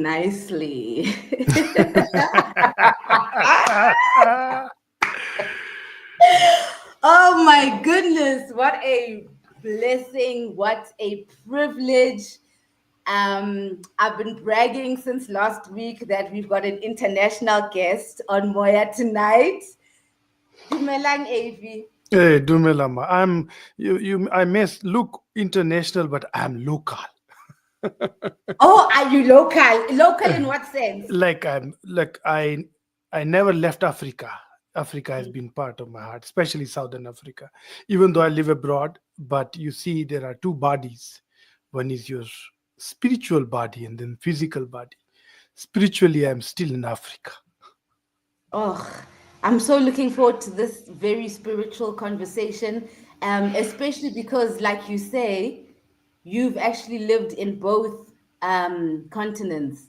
nicely. Oh my goodness, what a blessing, what a privilege. I've been bragging since last week that we've got an international guest on Moya tonight. Dumelang Avi. Hey, Dumelama, I may look international, but I'm local. Oh, are you local? Local in what sense? I never left Africa. Africa has been part of my heart, especially Southern Africa. Even though I live abroad, but you see, there are two bodies. One is your spiritual body, and then physical body. Spiritually, I'm still in Africa. Oh, I'm so looking forward to this very spiritual conversation, especially because, like you say, you've actually lived in both continents.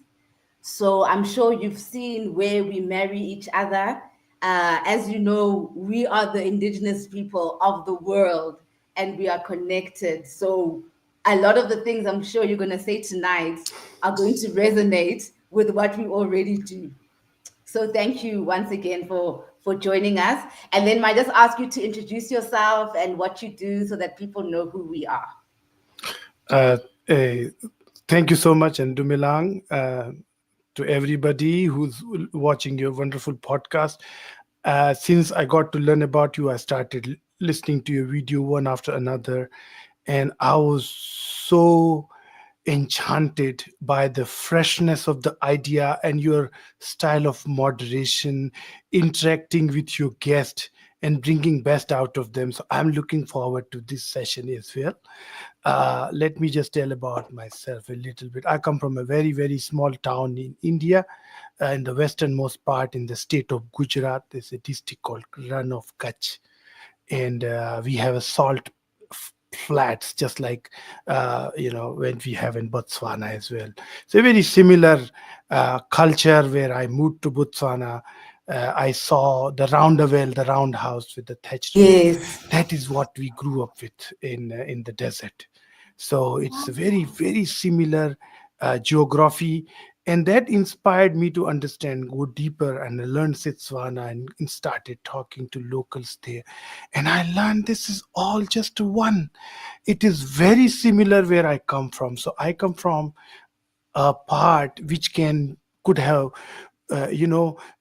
So I'm sure you've seen where we marry each other. As you know, we are the indigenous people of the world and we are connected. So a lot of the things I'm sure you're going to say tonight are going to resonate with what we already do. So thank you once again for joining us. And then might just ask you to introduce yourself and what you do so that people know who we are. Uh, eh, Thank you so much, and Dumilang, to everybody who's watching your wonderful podcast. Since I got to learn about you, I started listening to your video one after another, and I was so enchanted by the freshness of the idea and your style of moderation, interacting with your guest and bringing best out of them. So I'm looking forward to this session as well. Let me just tell about myself a little bit. I come from a very, very small town in India, in the westernmost part in the state of Gujarat. There's a district called Rann of Kutch, and we have a salt flats, just like when we have in Botswana as well. So a very similar culture. Where I moved to Botswana, I saw the roundabout, the roundhouse with the thatched roof. Yes. That is what we grew up with in the desert. So it's a very, very similar geography, and that inspired me to understand, go deeper, and I learned Setswana and started talking to locals there. And I learned this is all just one. It is very similar where I come from. So I come from a part which could have,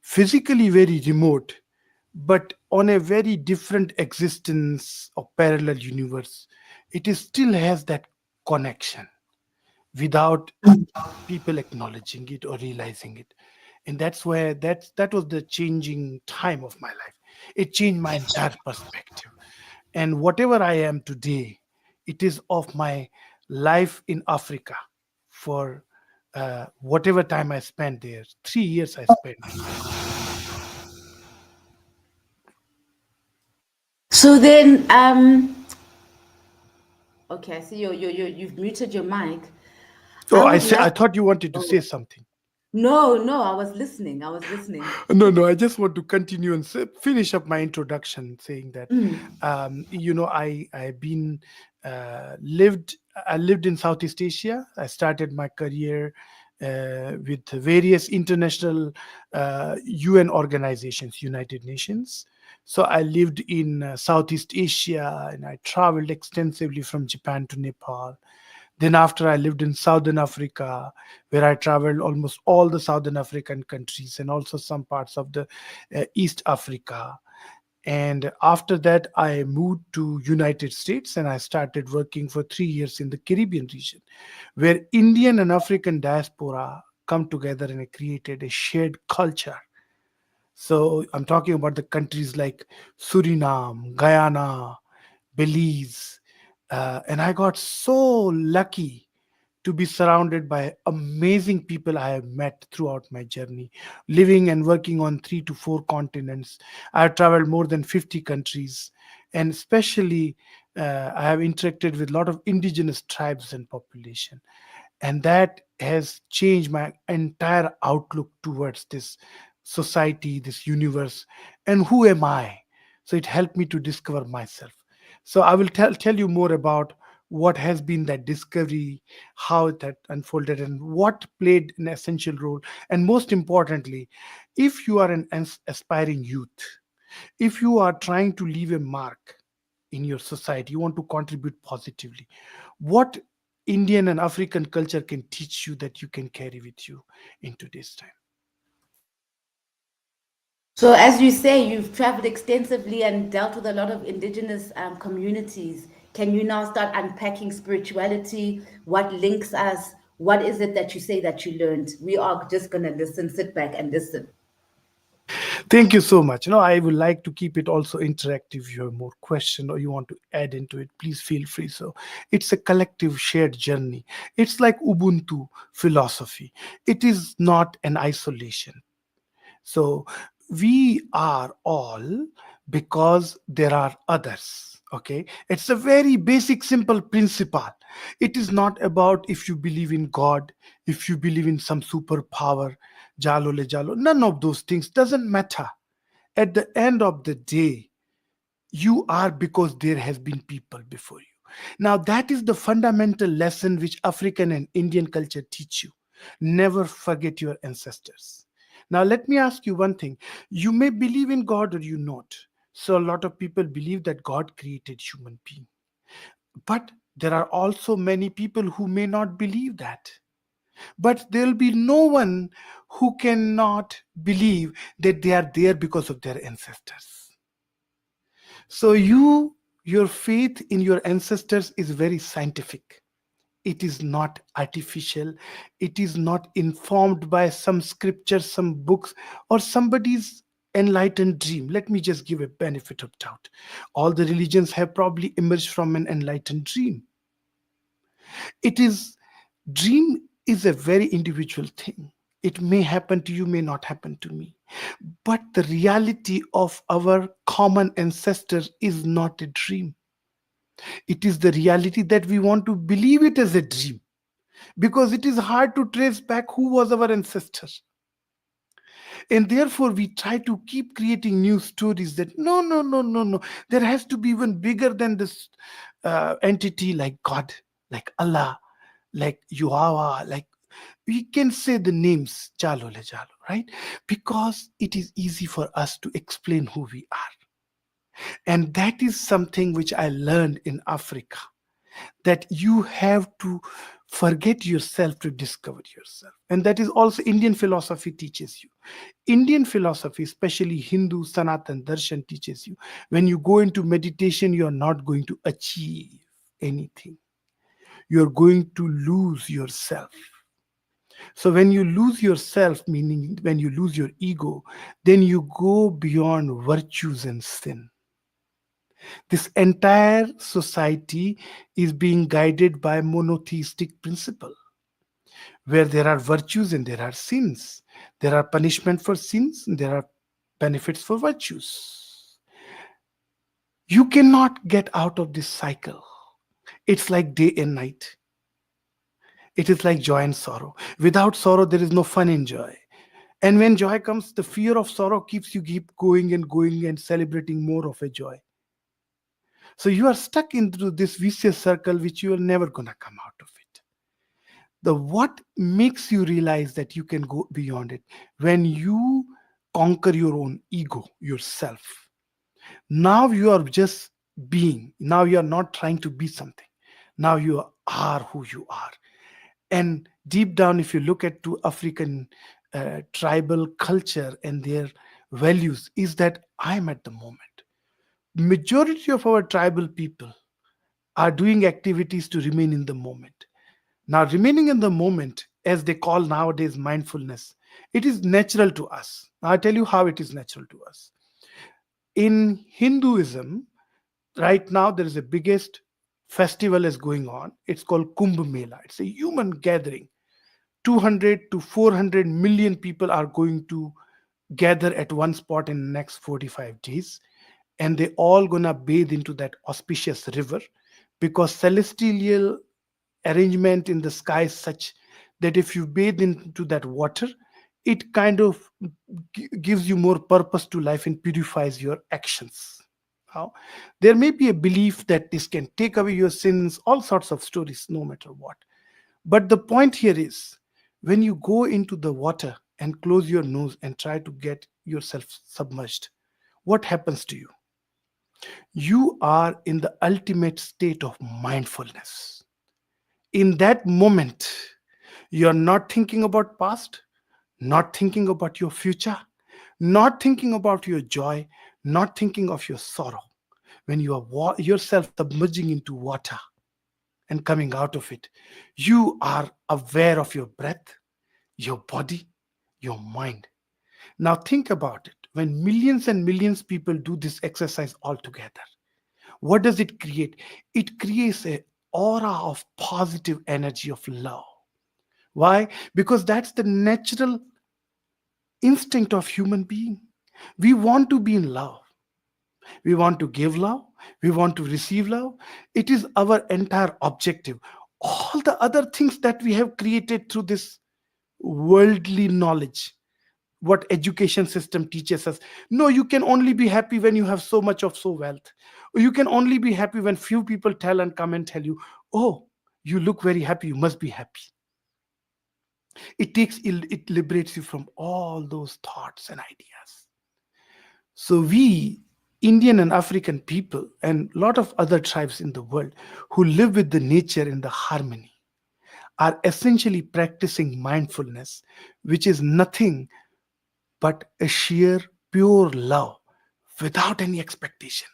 physically very remote, but on a very different existence or parallel universe. It is still has that connection without people acknowledging it or realizing it. And that's where that was the changing time of my life. It changed my entire perspective, and whatever I am today, it is of my life in Africa. For whatever time I spent there, 3 years I spent there. So then, okay, I see you've muted your mic. Oh, I would I like. thought you wanted to say Oh, something. no, no, I was listening. I was listening. No, I just want to continue and finish up my introduction, saying that, Mm. I've been lived. I lived in Southeast Asia. I started my career with various international UN organizations, United Nations. So I lived in Southeast Asia, and I traveled extensively from Japan to Nepal. Then after, I lived in Southern Africa, where I traveled almost all the Southern African countries and also some parts of the East Africa. And after that, I moved to United States, and I started working for 3 years in the Caribbean region, where Indian and African diaspora come together and created a shared culture. So I'm talking about the countries like Suriname, Guyana, Belize. And I got so lucky to be surrounded by amazing people I have met throughout my journey, living and working on 3 to 4 continents. I have traveled more than 50 countries, and especially I have interacted with a lot of indigenous tribes and population. And that has changed my entire outlook towards this society, this universe, and who am I. So it helped me to discover myself. So I will tell you more about what has been that discovery, how it had unfolded, and what played an essential role. And most importantly, if you are an aspiring youth, if you are trying to leave a mark in your society, you want to contribute positively, what Indian and African culture can teach you that you can carry with you into this time? So, as you say, you've traveled extensively and dealt with a lot of indigenous communities. Can you now start unpacking spirituality? What links us? What is it that you say that you learned? We are just going to listen, sit back and listen. Thank you so much. I would like to keep it also interactive. If you have more question or you want to add into it, please feel free. So it's a collective shared journey. It's like Ubuntu philosophy. It is not an isolation. So we are all because there are others. Okay. It's a very basic, simple principle. It is not about if you believe in God, if you believe in some superpower, jalo le jalo. None of those things doesn't matter. At the end of the day, you are because there has been people before you. Now that is the fundamental lesson which African and Indian culture teach you. Never forget your ancestors. Now let me ask you one thing. You may believe in God or you not. So a lot of people believe that God created human being, but there are also many people who may not believe that. But there will be no one who cannot believe that they are there because of their ancestors. So your faith in your ancestors is very scientific. It is not artificial. It is not informed by some scripture, some books, or somebody's enlightened dream. Let me just give a benefit of doubt. All the religions have probably emerged from an enlightened dream. It is Dream is a very individual thing. It may happen to you, may not happen to me. But the reality of our common ancestors is not a dream. It is the reality that we want to believe it as a dream, because it is hard to trace back who was our ancestor. And therefore, we try to keep creating new stories that no, no, no, no, no. There has to be even bigger than this entity like God, like Allah, like Yuawa, like we can say the names Jalo le Jalo, right? Because it is easy for us to explain who we are. And that is something which I learned in Africa, that you have to forget yourself to discover yourself. And that is also Indian philosophy teaches you. Indian philosophy, especially Hindu Sanatan Darshan, teaches you when you go into meditation, you are not going to achieve anything. You're going to lose yourself. So when you lose yourself, meaning when you lose your ego, then you go beyond virtues and sin. This entire society is being guided by monotheistic principle, where there are virtues and there are sins. There are punishment for sins and there are benefits for virtues. You cannot get out of this cycle. It's like day and night. It is like joy and sorrow. Without sorrow, there is no fun in joy. And when joy comes, the fear of sorrow keeps you keep going and celebrating more of a joy. So you are stuck into this vicious circle which you are never gonna come out of it. The what makes you realize that you can go beyond it when you conquer your own ego, yourself. Now you are just being. Now you are not trying to be something. Now you are who you are. And deep down, if you look at to African tribal culture and their values, is that I'm at the moment. Majority of our tribal people are doing activities to remain in the moment. Now, remaining in the moment, as they call nowadays mindfulness, it is natural to us. Now, I'll tell you how it is natural to us. In Hinduism, right now, there is a biggest festival is going on. It's called Kumbh Mela. It's a human gathering. 200 to 400 million people are going to gather at one spot in the next 45 days, and they all gonna bathe into that auspicious river, because celestial arrangement in the sky is such that if you bathe into that water, it kind of gives you more purpose to life and purifies your actions. How? There may be a belief that this can take away your sins, all sorts of stories, no matter what. But the point here is, when you go into the water and close your nose and try to get yourself submerged, what happens to you? You are in the ultimate state of mindfulness. In that moment, you're not thinking about past, not thinking about your future, not thinking about your joy, not thinking of your sorrow. When you are yourself submerging into water and coming out of it, you are aware of your breath, your body, your mind. Now think about it. When millions and millions people do this exercise all together, what does it create? It creates a aura of positive energy of love. Why? Because that's the natural instinct of human being. We want to be in love. We want to give love. We want to receive love. It is our entire objective. All the other things that we have created through this worldly knowledge, what education system teaches us, no, you can only be happy when you have so much of so wealth, or you can only be happy when few people tell and come and tell you, oh, you look very happy, you must be happy. It liberates you from all those thoughts and ideas. So we Indian and African people and a lot of other tribes in the world who live with the nature in the harmony are essentially practicing mindfulness, which is nothing but a sheer pure love, without any expectation,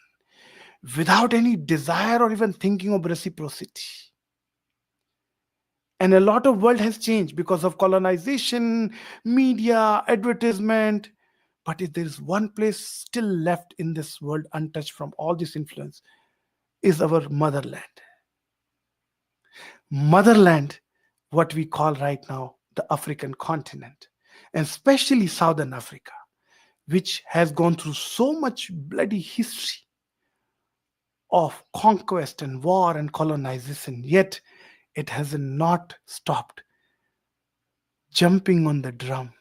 without any desire or even thinking of reciprocity. And a lot of world has changed because of colonization, media, advertisement. But if there is one place still left in this world untouched from all this influence, is our motherland. Motherland, what we call right now the African continent, and especially Southern Africa, which has gone through so much bloody history of conquest and war and colonization, yet it has not stopped jumping on the drum.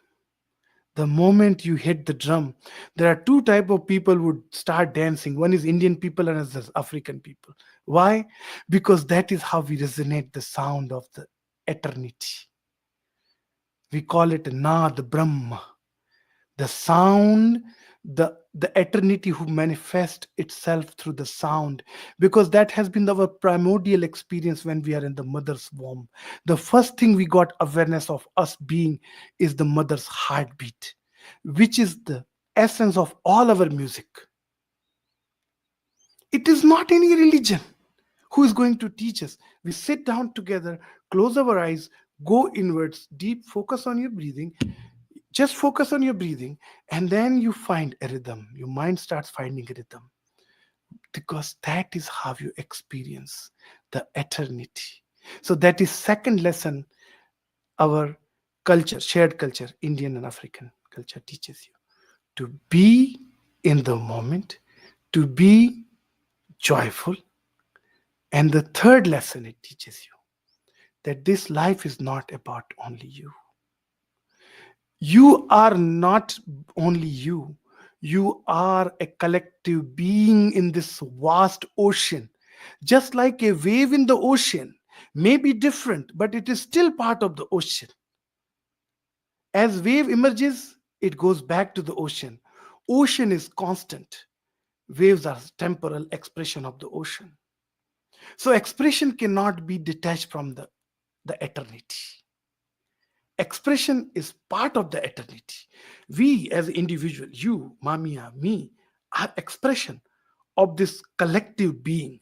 The moment you hit the drum, there are two type of people who would start dancing. One is Indian people and others African people. Why? Because that is how we resonate the sound of the eternity. We call it Nad Brahma, the sound, the eternity who manifests itself through the sound, because that has been our primordial experience when we are in the mother's womb. The first thing we got awareness of us being is the mother's heartbeat, which is the essence of all our music. It is not any religion who is going to teach us. We sit down together, close our eyes, go inwards, deep focus on your breathing. Just focus on your breathing, and then you find a rhythm. Your mind starts finding a rhythm, because that is how you experience the eternity. So that is second lesson our culture, shared culture, Indian and African culture teaches you to be in the moment, to be joyful. And the third lesson it teaches you that this life is not about only you. You are not only you. You are a collective being in this vast ocean. Just like a wave in the ocean may be different, but it is still part of the ocean. As wave emerges, it goes back to the ocean. Ocean is constant. Waves are temporal expression of the ocean. So expression cannot be detached from the eternity. Expression is part of the eternity. We as individual, you, Mamiya, me, are expression of this collective being.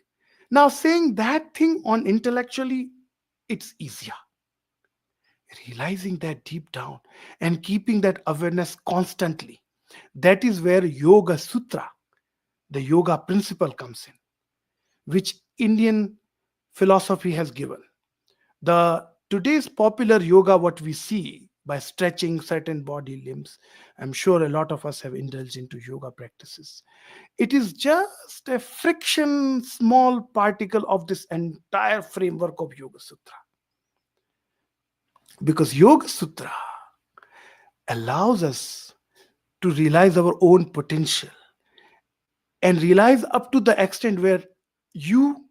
Now saying that thing on intellectually, it's easier. Realizing that deep down and keeping that awareness constantly, that is where Yoga Sutra, the yoga principle, comes in, which Indian philosophy has given. The today's popular yoga, what we see by stretching certain body limbs, I'm sure a lot of us have indulged into yoga practices. It is just a friction, small particle of this entire framework of Yoga Sutra. Because Yoga Sutra allows us to realize our own potential and realize up to the extent where you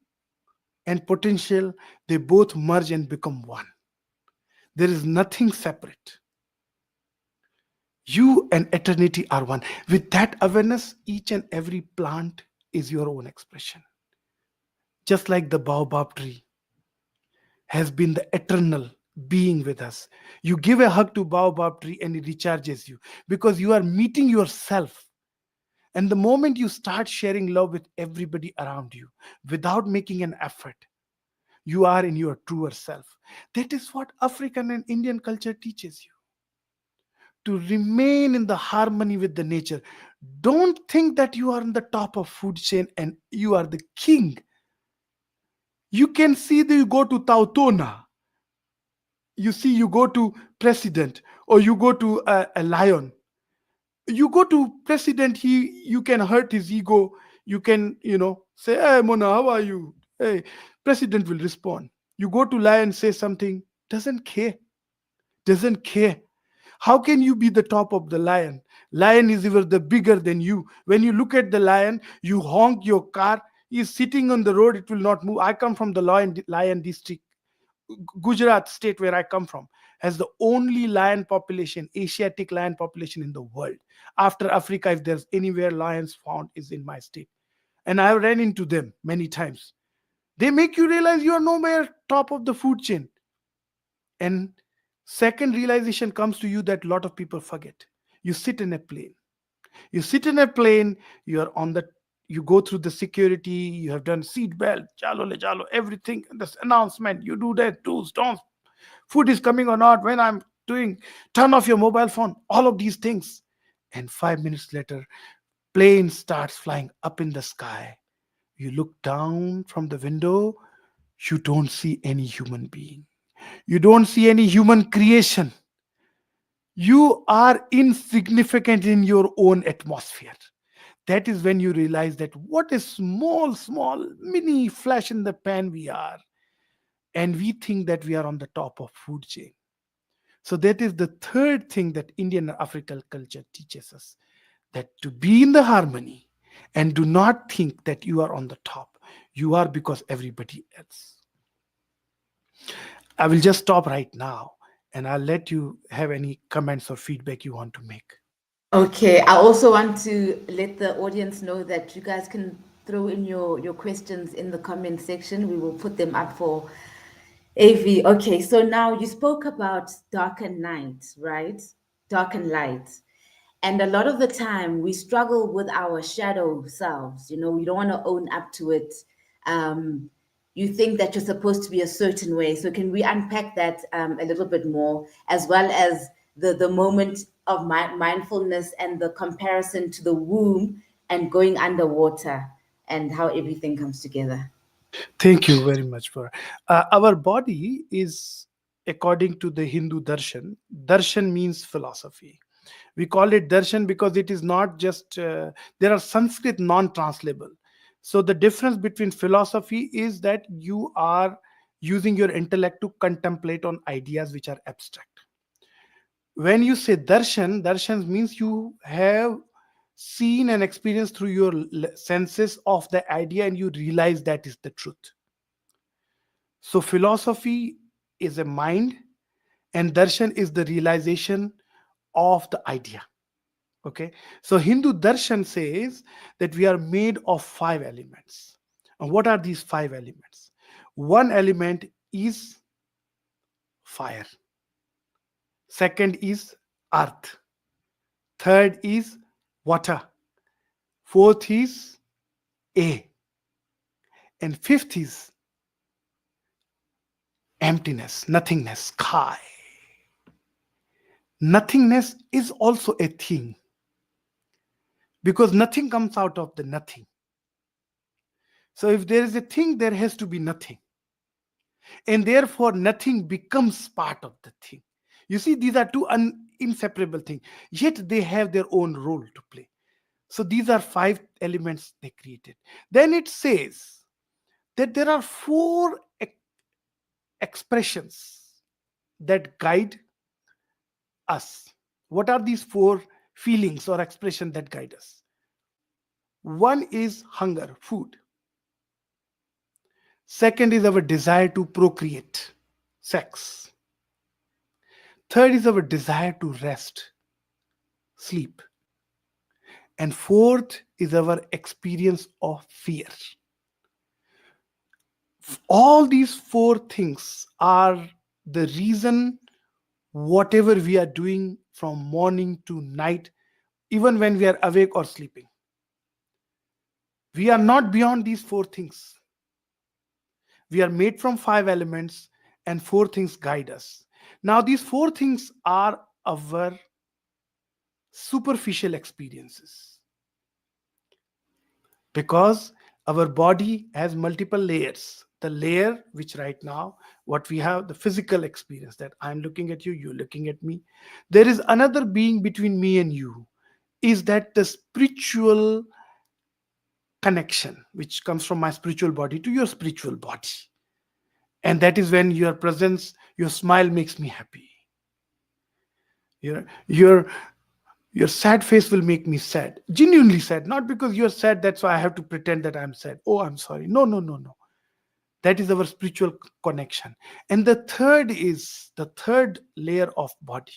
and potential, they both merge and become one. There is nothing separate. You and eternity are one. With that awareness, each and every plant is your own expression. Just like the baobab tree has been the eternal being with us. You give a hug to baobab tree and it recharges you because you are meeting yourself. And the moment you start sharing love with everybody around you without making an effort, you are in your truer self. That is what African and Indian culture teaches you, to remain in the harmony with the nature. Don't think that you are on the top of food chain and you are the king. You can see that you go to Tautona, you see you go to president, or you go to a lion. You go to president, he you can hurt his ego. You can, say, hey Mona, how are you? Hey, president will respond. You go to lion, say something, doesn't care, doesn't care. How can you be the top of the lion? Lion is even the bigger than you. When you look at the lion, you honk your car, he's sitting on the road, it will not move. I come from the lion district. Gujarat state, where I come from, has the only lion population, Asiatic lion population in the world. After Africa, if there's anywhere lions found, is in my state. And I ran into them many times. They make you realize you are nowhere top of the food chain. And second realization comes to you that a lot of people forget. You sit in a plane. You sit in a plane, you are on the you go through the security, you have done seat belt, jalo le jalo, everything, this announcement, you do that, do's, don'ts, food is coming or not, when I'm doing, turn off your mobile phone, all of these things. And 5 minutes later, plane starts flying up in the sky. You look down from the window, you don't see any human being. You don't see any human creation. You are insignificant in your own atmosphere. That is when you realize that what a small, small, mini flash in the pan we are. And we think that we are on the top of food chain. So that is the third thing that Indian and African culture teaches us, that to be in the harmony and do not think that you are on the top. You are because everybody else. I will just stop right now and I'll let you have any comments or feedback you want to make. Okay, I also want to let the audience know that you guys can throw in your questions in the comment section. We will put them up for AV. Okay, so now you spoke about dark and night, right? Dark and light. And a lot of the time we struggle with our shadow selves. We don't want to own up to it. Um, you think that you're supposed to be a certain way. So can we unpack that a little bit more, as well as the moment of mindfulness and the comparison to the womb and going underwater and how everything comes together? Thank you very much for our body is, according to the Hindu darshan. Darshan means philosophy. We call it darshan because it is not just there are Sanskrit non-translatable. So the difference between philosophy is that you are using your intellect to contemplate on ideas which are abstract. When you say darshan, darshan means you have seen and experienced through your senses of the idea and you realize that is the truth. So philosophy is a mind and darshan is the realization of the idea. Okay. So Hindu darshan says that we are made of five elements. And what are these five elements? One element is fire. Second is earth. Third is water. Fourth is air. And fifth is emptiness, nothingness, sky. Nothingness is also a thing because nothing comes out of the nothing. So if there is a thing, there has to be nothing. And therefore, nothing becomes part of the thing. You see, these are two inseparable things, yet they have their own role to play. So these are five elements they created. Then it says that there are four expressions that guide us. What are these four feelings or expressions that guide us? One is hunger, food. Second is our desire to procreate, sex. Third is our desire to rest, sleep. And fourth is our experience of fear. All these four things are the reason whatever we are doing from morning to night, even when we are awake or sleeping. We are not beyond these four things. We are made from five elements, and four things guide us. Now, these four things are our superficial experiences because our body has multiple layers. The layer which right now, what we have, the physical experience that I'm looking at you, you're looking at me. There is another being between me and you, is that the spiritual connection which comes from my spiritual body to your spiritual body. And that is when your presence, your smile makes me happy. Your sad face will make me sad, genuinely sad, not because you're sad that's why I have to pretend that I'm sad. Oh, I'm sorry. No, no, no, no. That is our spiritual connection. And the third layer of body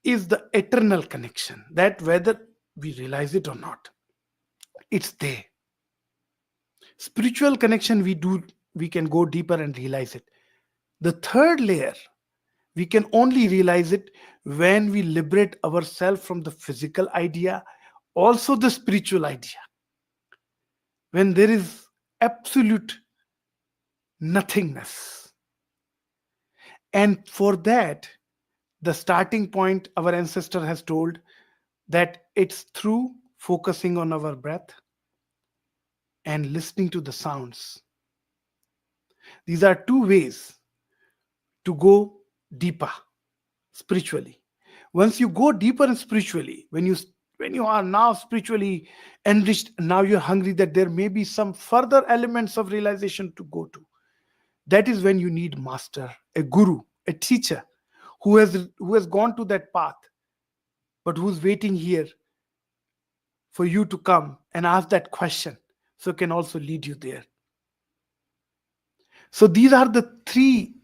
is the eternal connection, that whether we realize it or not, it's there. Spiritual connection, we can go deeper and realize it. The third layer, we can only realize it when we liberate ourselves from the physical idea, also the spiritual idea, when there is absolute nothingness. And for that, the starting point our ancestor has told that it's through focusing on our breath and listening to the sounds. These are two ways to go deeper spiritually. Once you go deeper and spiritually, when you are now spiritually enriched, now you're hungry that there may be some further elements of realization to go to. That is when you need master, a guru, a teacher who has gone to that path, but who's waiting here for you to come and ask that question, so can also lead you there. So these are the three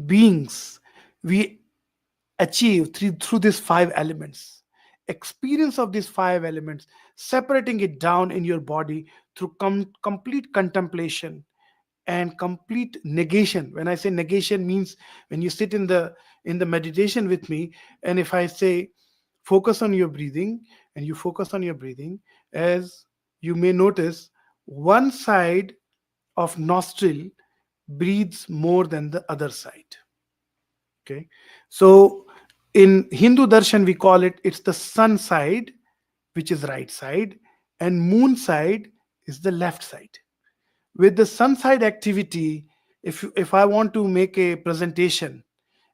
beings we achieve through these five elements. Experience of these five elements, separating it down in your body through complete contemplation and complete negation. When I say negation, means when you sit in the meditation with me, and if I say focus on your breathing, and you focus on your breathing, as you may notice, one side of nostril breathes more than the other side. Okay, so in Hindu darshan we call it's the sun side, which is right side, and moon side is the left side. With the sun side activity, if I want to make a presentation,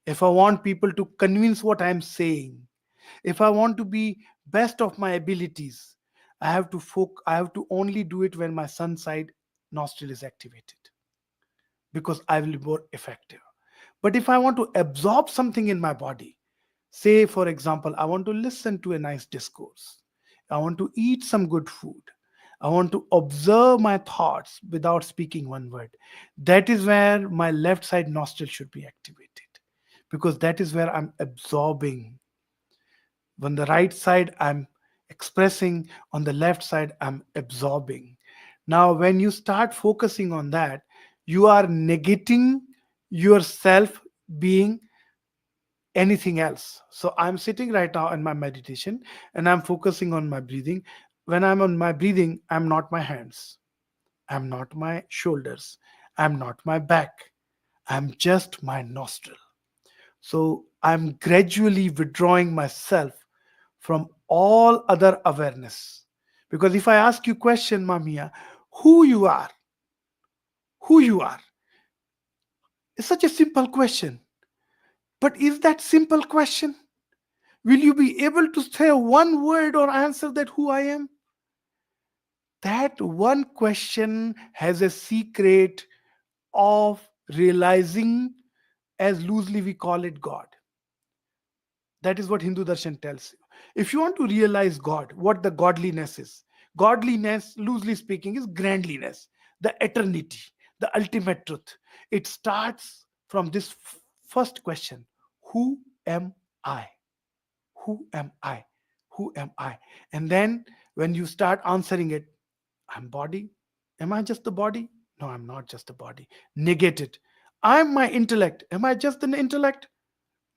if I want people to convince what I'm saying, if I want to be best of my abilities, I have to only do it when my sun side nostril is activated, because I will be more effective. But if I want to absorb something in my body, say for example, I want to listen to a nice discourse, I want to eat some good food, I want to observe my thoughts without speaking one word, that is where my left side nostril should be activated, because that is where I'm absorbing. On the right side I'm expressing, on the left side I'm absorbing. Now when you start focusing on that, you are negating yourself being anything else. So I'm sitting right now in my meditation and I'm focusing on my breathing. When I'm on my breathing, I'm not my hands, I'm not my shoulders, I'm not my back, I'm just my nostril. So I'm gradually withdrawing myself from all other awareness. Because if I ask you question, Mamia, who you are, who you are, it's such a simple question. But is that simple question? Will you be able to say one word or answer that who I am? That one question has a secret of realizing, as loosely we call it, God. That is what Hindu darshan tells you. If you want to realize God, what the godliness is, godliness, loosely speaking, is grandliness, the eternity, the ultimate truth. It starts from this first question: who am I? Who am I? Who am I? And then when you start answering it, I'm body. Am I just the body? No, I'm not just the body. Negate it. I'm my intellect. Am I just an intellect?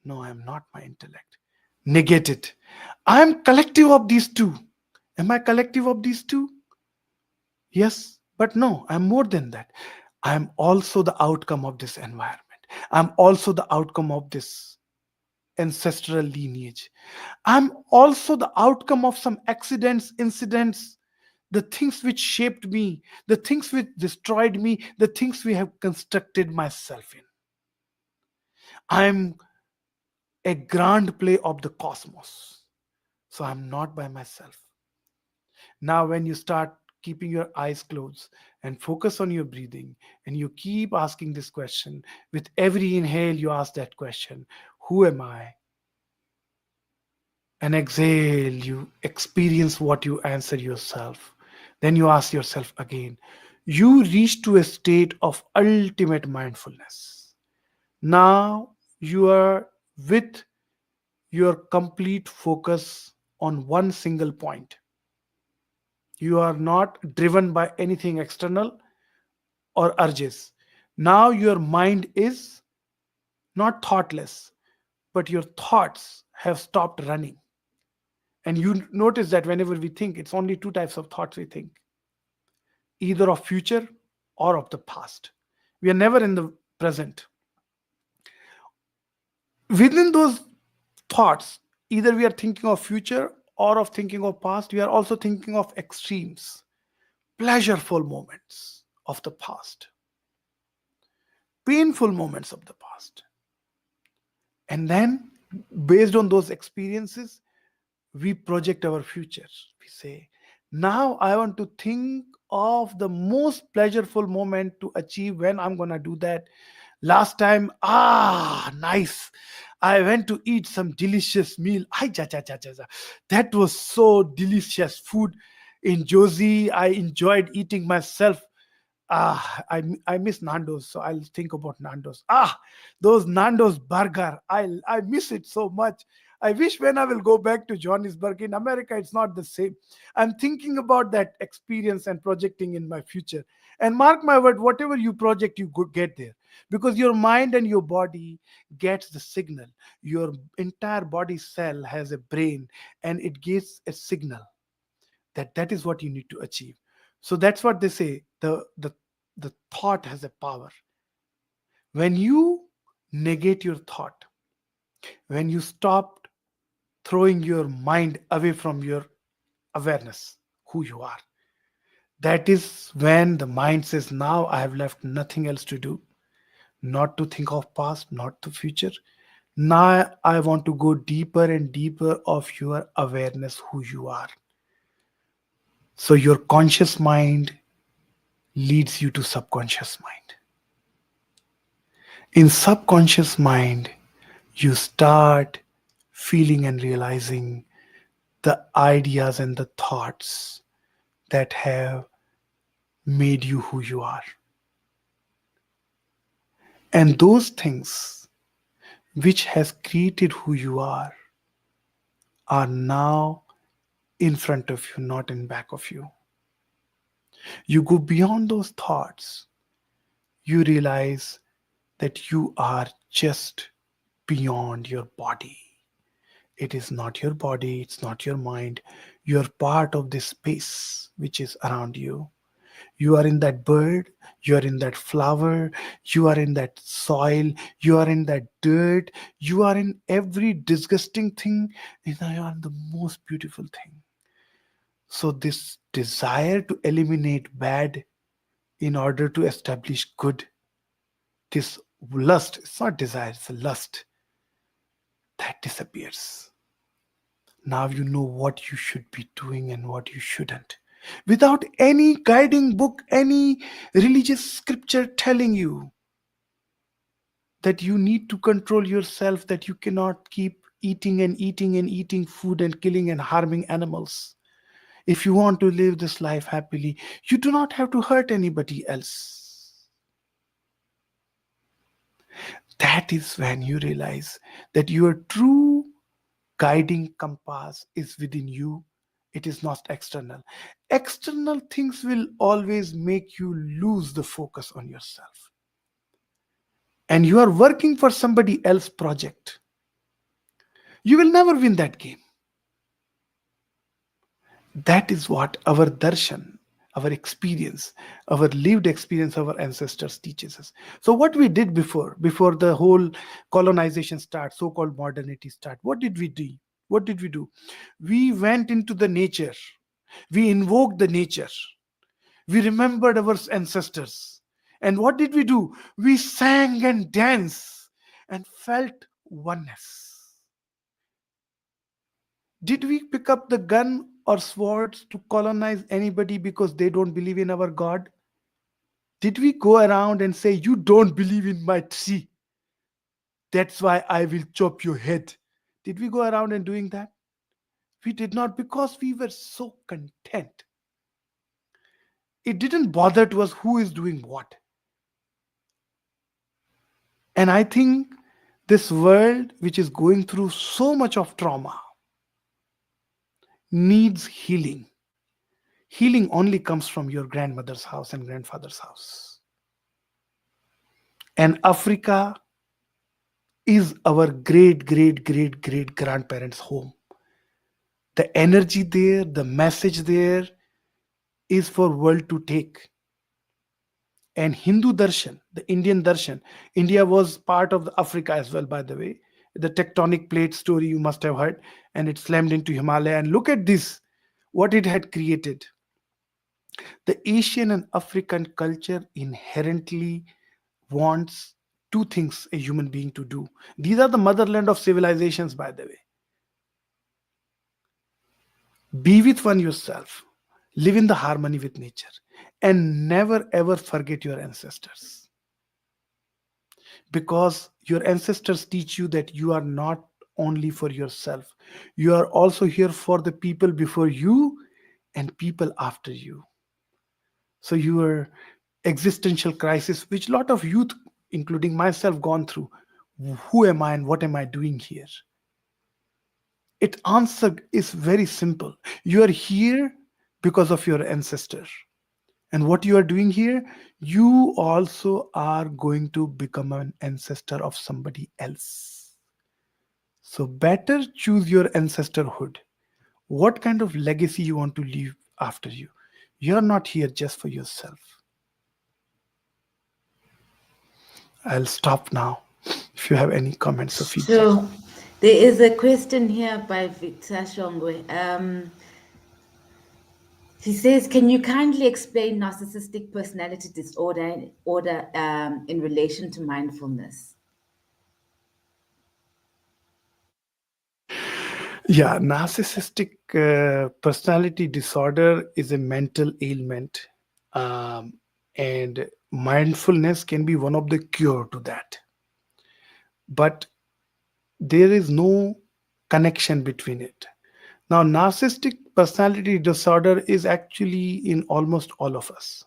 No, I am not my intellect. Negate it. I am collective of these two. Am I collective of these two? Yes, but no, I'm more than that. I am also the outcome of this environment. I'm also the outcome of this ancestral lineage. I'm also the outcome of some accidents, incidents, the things which shaped me, the things which destroyed me, the things we have constructed myself in. I'm a grand play of the cosmos. So I'm not by myself. Now, when you start keeping your eyes closed and focus on your breathing, and you keep asking this question, with every inhale, you ask that question: who am I? And exhale, you experience what you answer yourself. Then you ask yourself again. You reach to a state of ultimate mindfulness. Now you are with your complete focus on one single point. You are not driven by anything external or urges. Now your mind is not thoughtless, but your thoughts have stopped running. And you notice that whenever we think, it's only two types of thoughts we think: either of future or of the past. We are never in the present. Within those thoughts, either we are thinking of future or of thinking of past. We are also thinking of extremes, pleasureful moments of the past, painful moments of the past. And then, based on those experiences, we project our future. We say, now I want to think of the most pleasureful moment to achieve. When I'm going to do that? Last time, nice, I went to eat some delicious meal. That was so delicious food in Josie. I enjoyed eating myself. I miss Nando's, so I'll think about Nando's. Those Nando's burger, I miss it so much. I wish when I will go back to Johannesburg in America, it's not the same. I'm thinking about that experience and projecting in my future. And mark my word, whatever you project, you go get there, because your mind and your body gets the signal. Your entire body cell has a brain, and it gives a signal that that is what you need to achieve. So that's what they say: the thought has a power. When you negate your thought, when you stop throwing your mind away from your awareness, who you are, that is when the mind says, now I have left nothing else to do, not to think of past, not to future. Now I want to go deeper and deeper of your awareness, who you are. So your conscious mind leads you to subconscious mind. In subconscious mind, you start feeling and realizing the ideas and the thoughts that have made you who you are. And those things which has created who you are now in front of you, not in back of you. You go beyond those thoughts. You realize that you are just beyond your body. It is not your body, it's not your mind. You're part of this space which is around you. You are in that bird, you are in that flower, you are in that soil, you are in that dirt, you are in every disgusting thing, and you are the most beautiful thing. So, this desire to eliminate bad in order to establish good, this lust, it's not desire, it's a lust, that disappears. Now you know what you should be doing and what you shouldn't. Without any guiding book, any religious scripture telling you that you need to control yourself, that you cannot keep eating and eating and eating food and killing and harming animals. If you want to live this life happily, you do not have to hurt anybody else. That is when you realize that your true guiding compass is within you. It is not external. External things will always make you lose the focus on yourself. And you are working for somebody else's project. You will never win that game. That is what our darshan, our experience, our lived experience, our ancestors teaches us. So what we did before the whole colonization start, so-called modernity start, what did we do? What did we do? We went into the nature. We invoked the nature. We remembered our ancestors. And what did we do? We sang and danced and felt oneness. Did we pick up the gun or swords to colonize anybody because they don't believe in our God? Did we go around and say, "You don't believe in my tree? That's why I will chop your head"? Did we go around and doing that? We did not, because we were so content. It didn't bother to us who is doing what. And I think this world, which is going through so much of trauma, needs healing. Healing only comes from your grandmother's house and grandfather's house. And Africa is our great, great, great, great grandparents' home. The energy there, the message there is for world to take. And Hindu darshan, the Indian darshan, India was part of the Africa as well, by the way. The tectonic plate story you must have heard, and it slammed into Himalaya. And look at this, what it had created. The Asian and African culture inherently wants two things a human being to do. These are the motherland of civilizations, by the way. Be with one yourself, live in the harmony with nature, and never ever forget your ancestors. Because your ancestors teach you that you are not only for yourself, you are also here for the people before you and people after you. So your existential crisis, which a lot of youth, including myself, gone through, who am I and what am I doing here? It answer is very simple. You are here because of your ancestor. And what you are doing here, you also are going to become an ancestor of somebody else. So better choose your ancestorhood. What kind of legacy you want to leave after you? You're not here just for yourself. I'll stop now. If you have any comments or feedback. So there is a question here by Victor Shongwe. He says, "Can you kindly explain narcissistic personality disorder in relation to mindfulness?" Yeah, narcissistic personality disorder is a mental ailment, um, and mindfulness can be one of the cure to that. But there is no connection between it. Now, narcissistic personality disorder is actually in almost all of us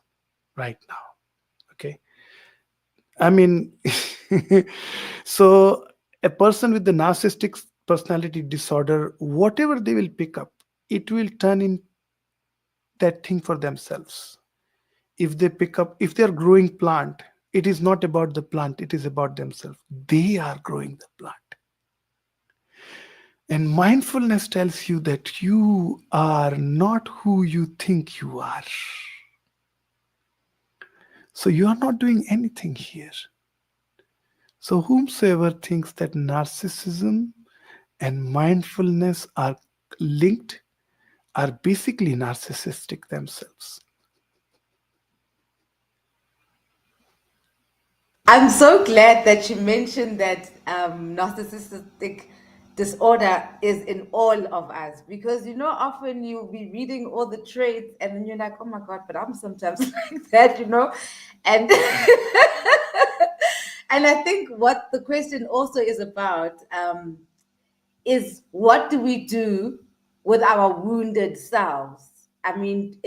right now. Okay, I mean, so a person with the narcissistic personality disorder, whatever they will pick up, it will turn in that thing for themselves. If they pick up, if they are growing plant, it is not about the plant, it is about themselves. They are growing the plant. And mindfulness tells you that you are not who you think you are. So you are not doing anything here. So whomsoever thinks that narcissism and mindfulness are linked are basically narcissistic themselves. I'm so glad that you mentioned that narcissistic disorder is in all of us, because often you'll be reading all the traits and then you're like, oh my God, but I'm sometimes like that. And and I think what the question also is about, is what do we do with our wounded selves? I mean,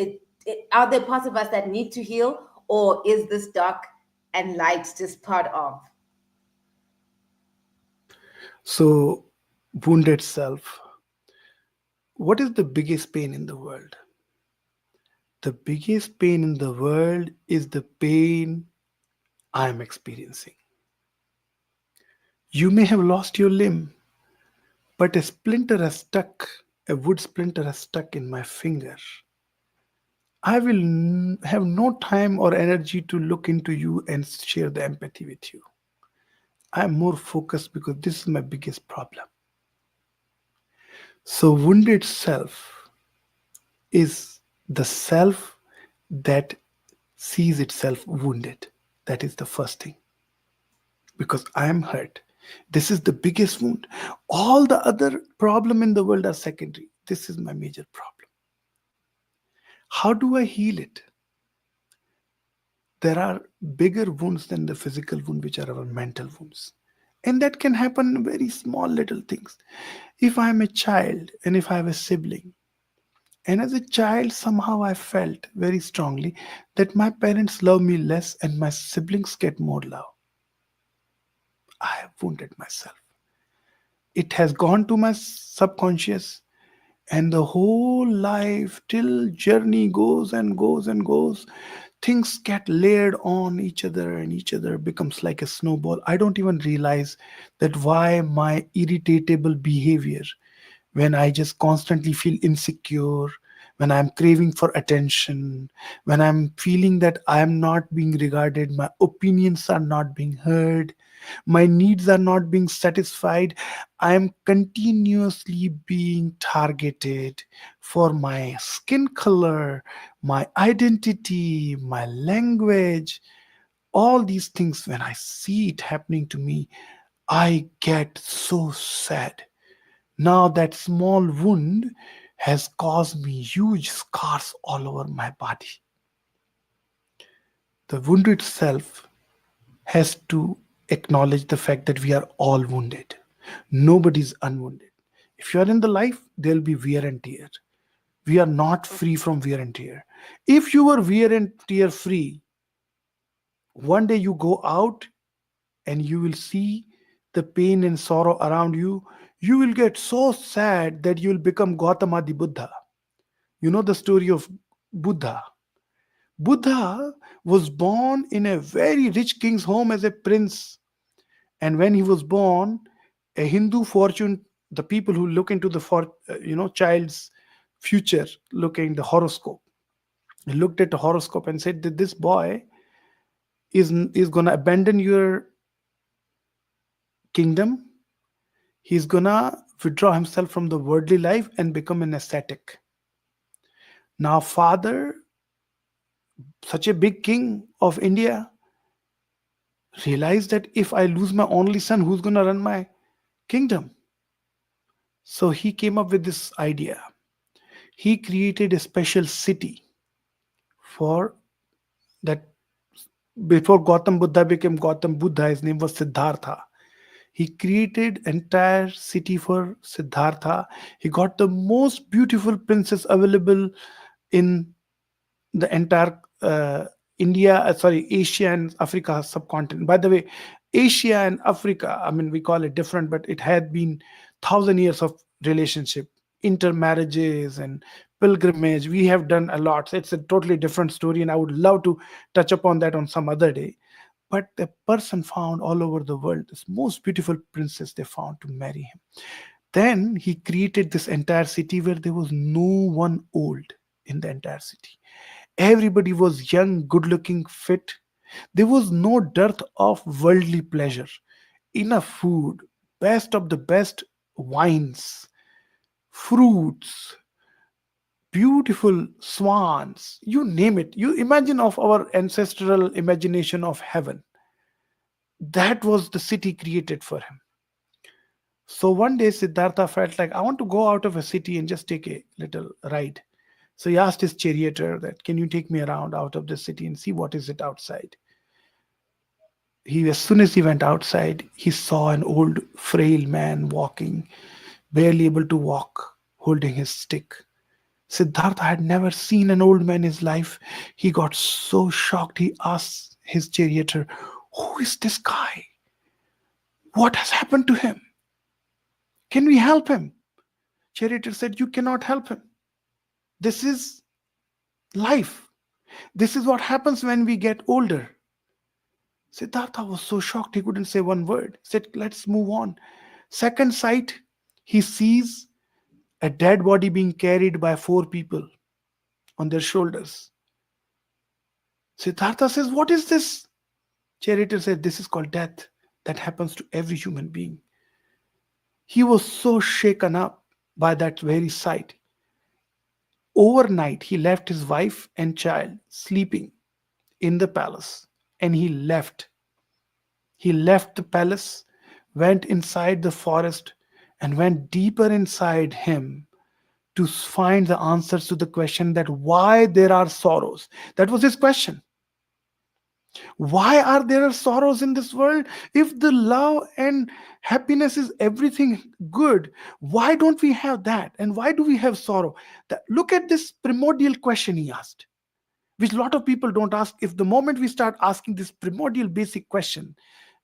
are there parts of us that need to heal, or is this dark and light just part of? So, wounded self. What is the biggest pain in the world? The biggest pain in the world is the pain I am experiencing. You may have lost your limb, but a splinter has stuck, a wood splinter has stuck in my finger. I will have no time or energy to look into you and share the empathy with you. I am more focused because this is my biggest problem. So, wounded self is the self that sees itself wounded. That is the first thing. Because I am hurt. This is the biggest wound. All the other problem in the world are secondary. This is my major problem. How do I heal it? There are bigger wounds than the physical wound, which are our mental wounds. And that can happen in very small little things. If I am a child and if I have a sibling, and as a child, somehow I felt very strongly that my parents love me less and my siblings get more love. I have wounded myself. It has gone to my subconscious, and the whole life till journey goes and goes and goes, things get layered on each other and each other becomes like a snowball. I don't even realize that why my irritable behavior, when I just constantly feel insecure, when I'm craving for attention, when I'm feeling that I am not being regarded, my opinions are not being heard, my needs are not being satisfied, I am continuously being targeted for my skin color, my identity, my language, all these things. When I see it happening to me, I get so sad. Now that small wound has caused me huge scars all over my body. The wound itself has to acknowledge the fact that we are all wounded. Nobody's unwounded. If you are in the life, there'll be wear and tear. We are not free from wear and tear. If you were wear and tear free, one day you go out and you will see the pain and sorrow around you. You will get so sad that you will become Gautama the Buddha. You know the story of Buddha. Buddha was born in a very rich king's home as a prince. And when he was born, a Hindu fortune, the people who look into the child's future, looking the horoscope, looked at the horoscope and said that this boy is going to abandon your kingdom. He's going to withdraw himself from the worldly life and become an ascetic. Now, father, such a big king of India, realized that if I lose my only son, who's going to run my kingdom? So he came up with this idea. He created a special city for that. Before Gautam Buddha became Gautam Buddha, his name was Siddhartha. He created entire city for Siddhartha. He got the most beautiful princess available in the entire India, Asia and Africa subcontinent. By the way, Asia and Africa, I mean, we call it different, but it had been 1,000 years of relationship, intermarriages and pilgrimage. We have done a lot. So it's a totally different story, and I would love to touch upon that on some other day. But the person found all over the world this most beautiful princess they found to marry him. Then he created this entire city where there was no one old in the entire city. Everybody was young, good looking, fit. There was no dearth of worldly pleasure. Enough food, best of the best wines, fruits, beautiful swans, you name it. You imagine of our ancestral imagination of heaven. That was the city created for him. So one day Siddhartha felt like, I want to go out of a city and just take a little ride. So he asked his charioteer that, can you take me around out of the city and see what is it outside? As soon as he went outside, he saw an old frail man walking, barely able to walk, holding his stick. Siddhartha had never seen an old man in his life. He got so shocked he asked his charioteer, "Who is this guy? What has happened to him? Can we help him?" Charioteer said, "You cannot help him. This is life. This is what happens when we get older." Siddhartha was so shocked he couldn't say one word. He said, "Let's move on." Second sight, he sees a dead body being carried by four people on their shoulders. Siddhartha says, "What is this?" Charioteer said, "This is called death. That happens to every human being." He was so shaken up by that very sight. Overnight, he left his wife and child sleeping in the palace, and he left. He left the palace, went inside the forest, and went deeper inside him to find the answers to the question that why there are sorrows. That was his question. Why are there sorrows in this world? If the love and happiness is everything good, why don't we have that? And why do we have sorrow? Look at this primordial question he asked, which a lot of people don't ask. If the moment we start asking this primordial basic question,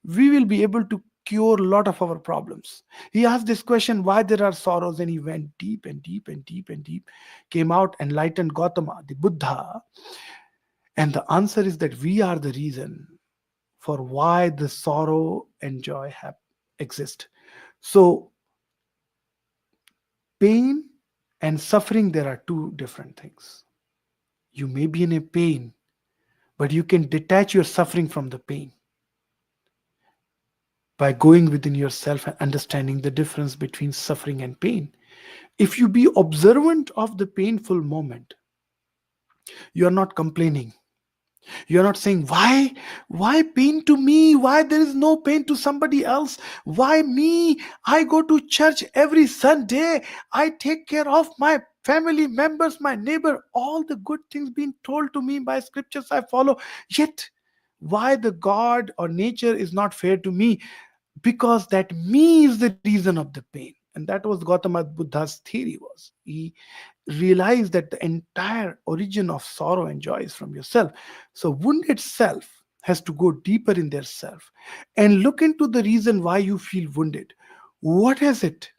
we will be able to cure a lot of our problems. He asked this question, why there are sorrows, and he went deep and deep and deep and deep, came out enlightened Gautama, the Buddha. And the answer is that we are the reason for why the sorrow and joy have exist. So pain and suffering, there are two different things. You may be in a pain, but you can detach your suffering from the pain by going within yourself and understanding the difference between suffering and pain. If you be observant of the painful moment, you are not complaining. You're not saying, why pain to me? Why there is no pain to somebody else? Why me? I go to church every Sunday. I take care of my family members, my neighbor, all the good things being told to me by scriptures I follow. Yet, why the God or nature is not fair to me? Because that me is the reason of the pain. And that was Gautama Buddha's theory. Was he realized that the entire origin of sorrow and joy is from yourself. So wounded self has to go deeper in their self and look into the reason why you feel wounded. What is it?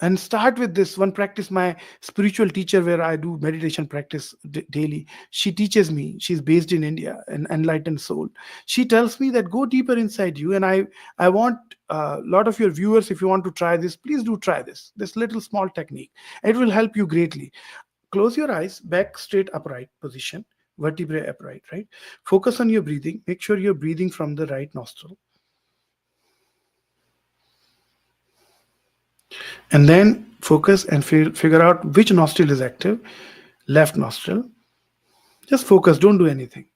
And start with this one practice. My spiritual teacher, where I do meditation practice daily, she teaches me. She's based in India, an enlightened soul. She tells me that go deeper inside you. And I want a lot of your viewers, if you want to try this, please do try this little small technique. It will help you greatly. Close your eyes, back straight upright position, vertebrae upright, right? Focus on your breathing. Make sure you're breathing from the right nostril, and then focus and figure out which nostril is active. Left nostril. Just focus, don't do anything.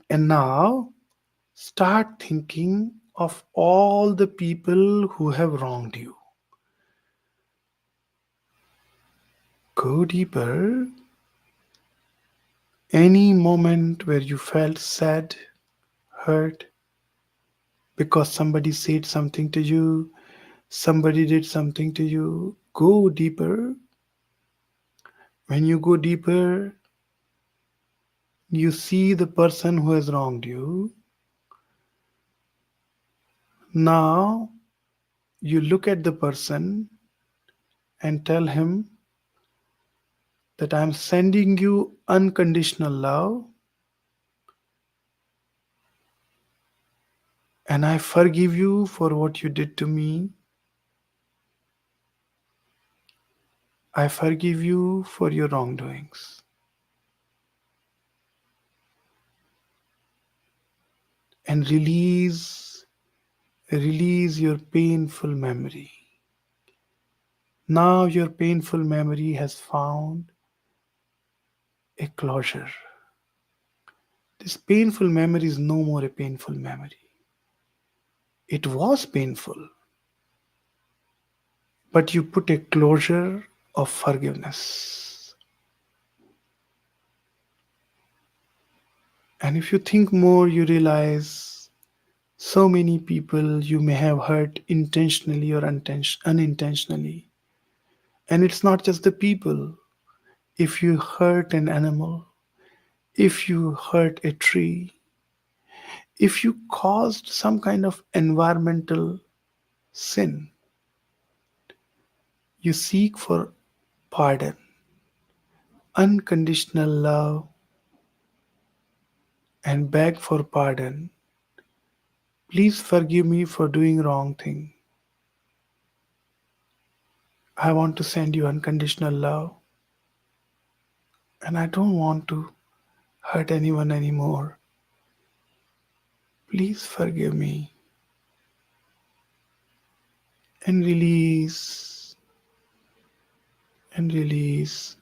And now start thinking of all the people who have wronged you. Go deeper. Any moment where you felt sad, hurt because somebody said something to you, somebody did something to you, go deeper. When you go deeper, you see the person who has wronged you. Now you look at the person and tell him that I'm sending you unconditional love and I forgive you for what you did to me. I forgive you for your wrongdoings. And release your painful memory. Now your painful memory has found a closure. This painful memory is no more a painful memory. It was painful, but you put a closure of forgiveness. And if you think more, you realize So many people you may have hurt intentionally or unintentionally. And it's not just the people. If you hurt an animal, if you hurt a tree, if you caused some kind of environmental sin, you seek for pardon, unconditional love, and beg for pardon. Please forgive me for doing wrong thing. I want to send you unconditional love, and I don't want to hurt anyone anymore. Please forgive me, and release and release.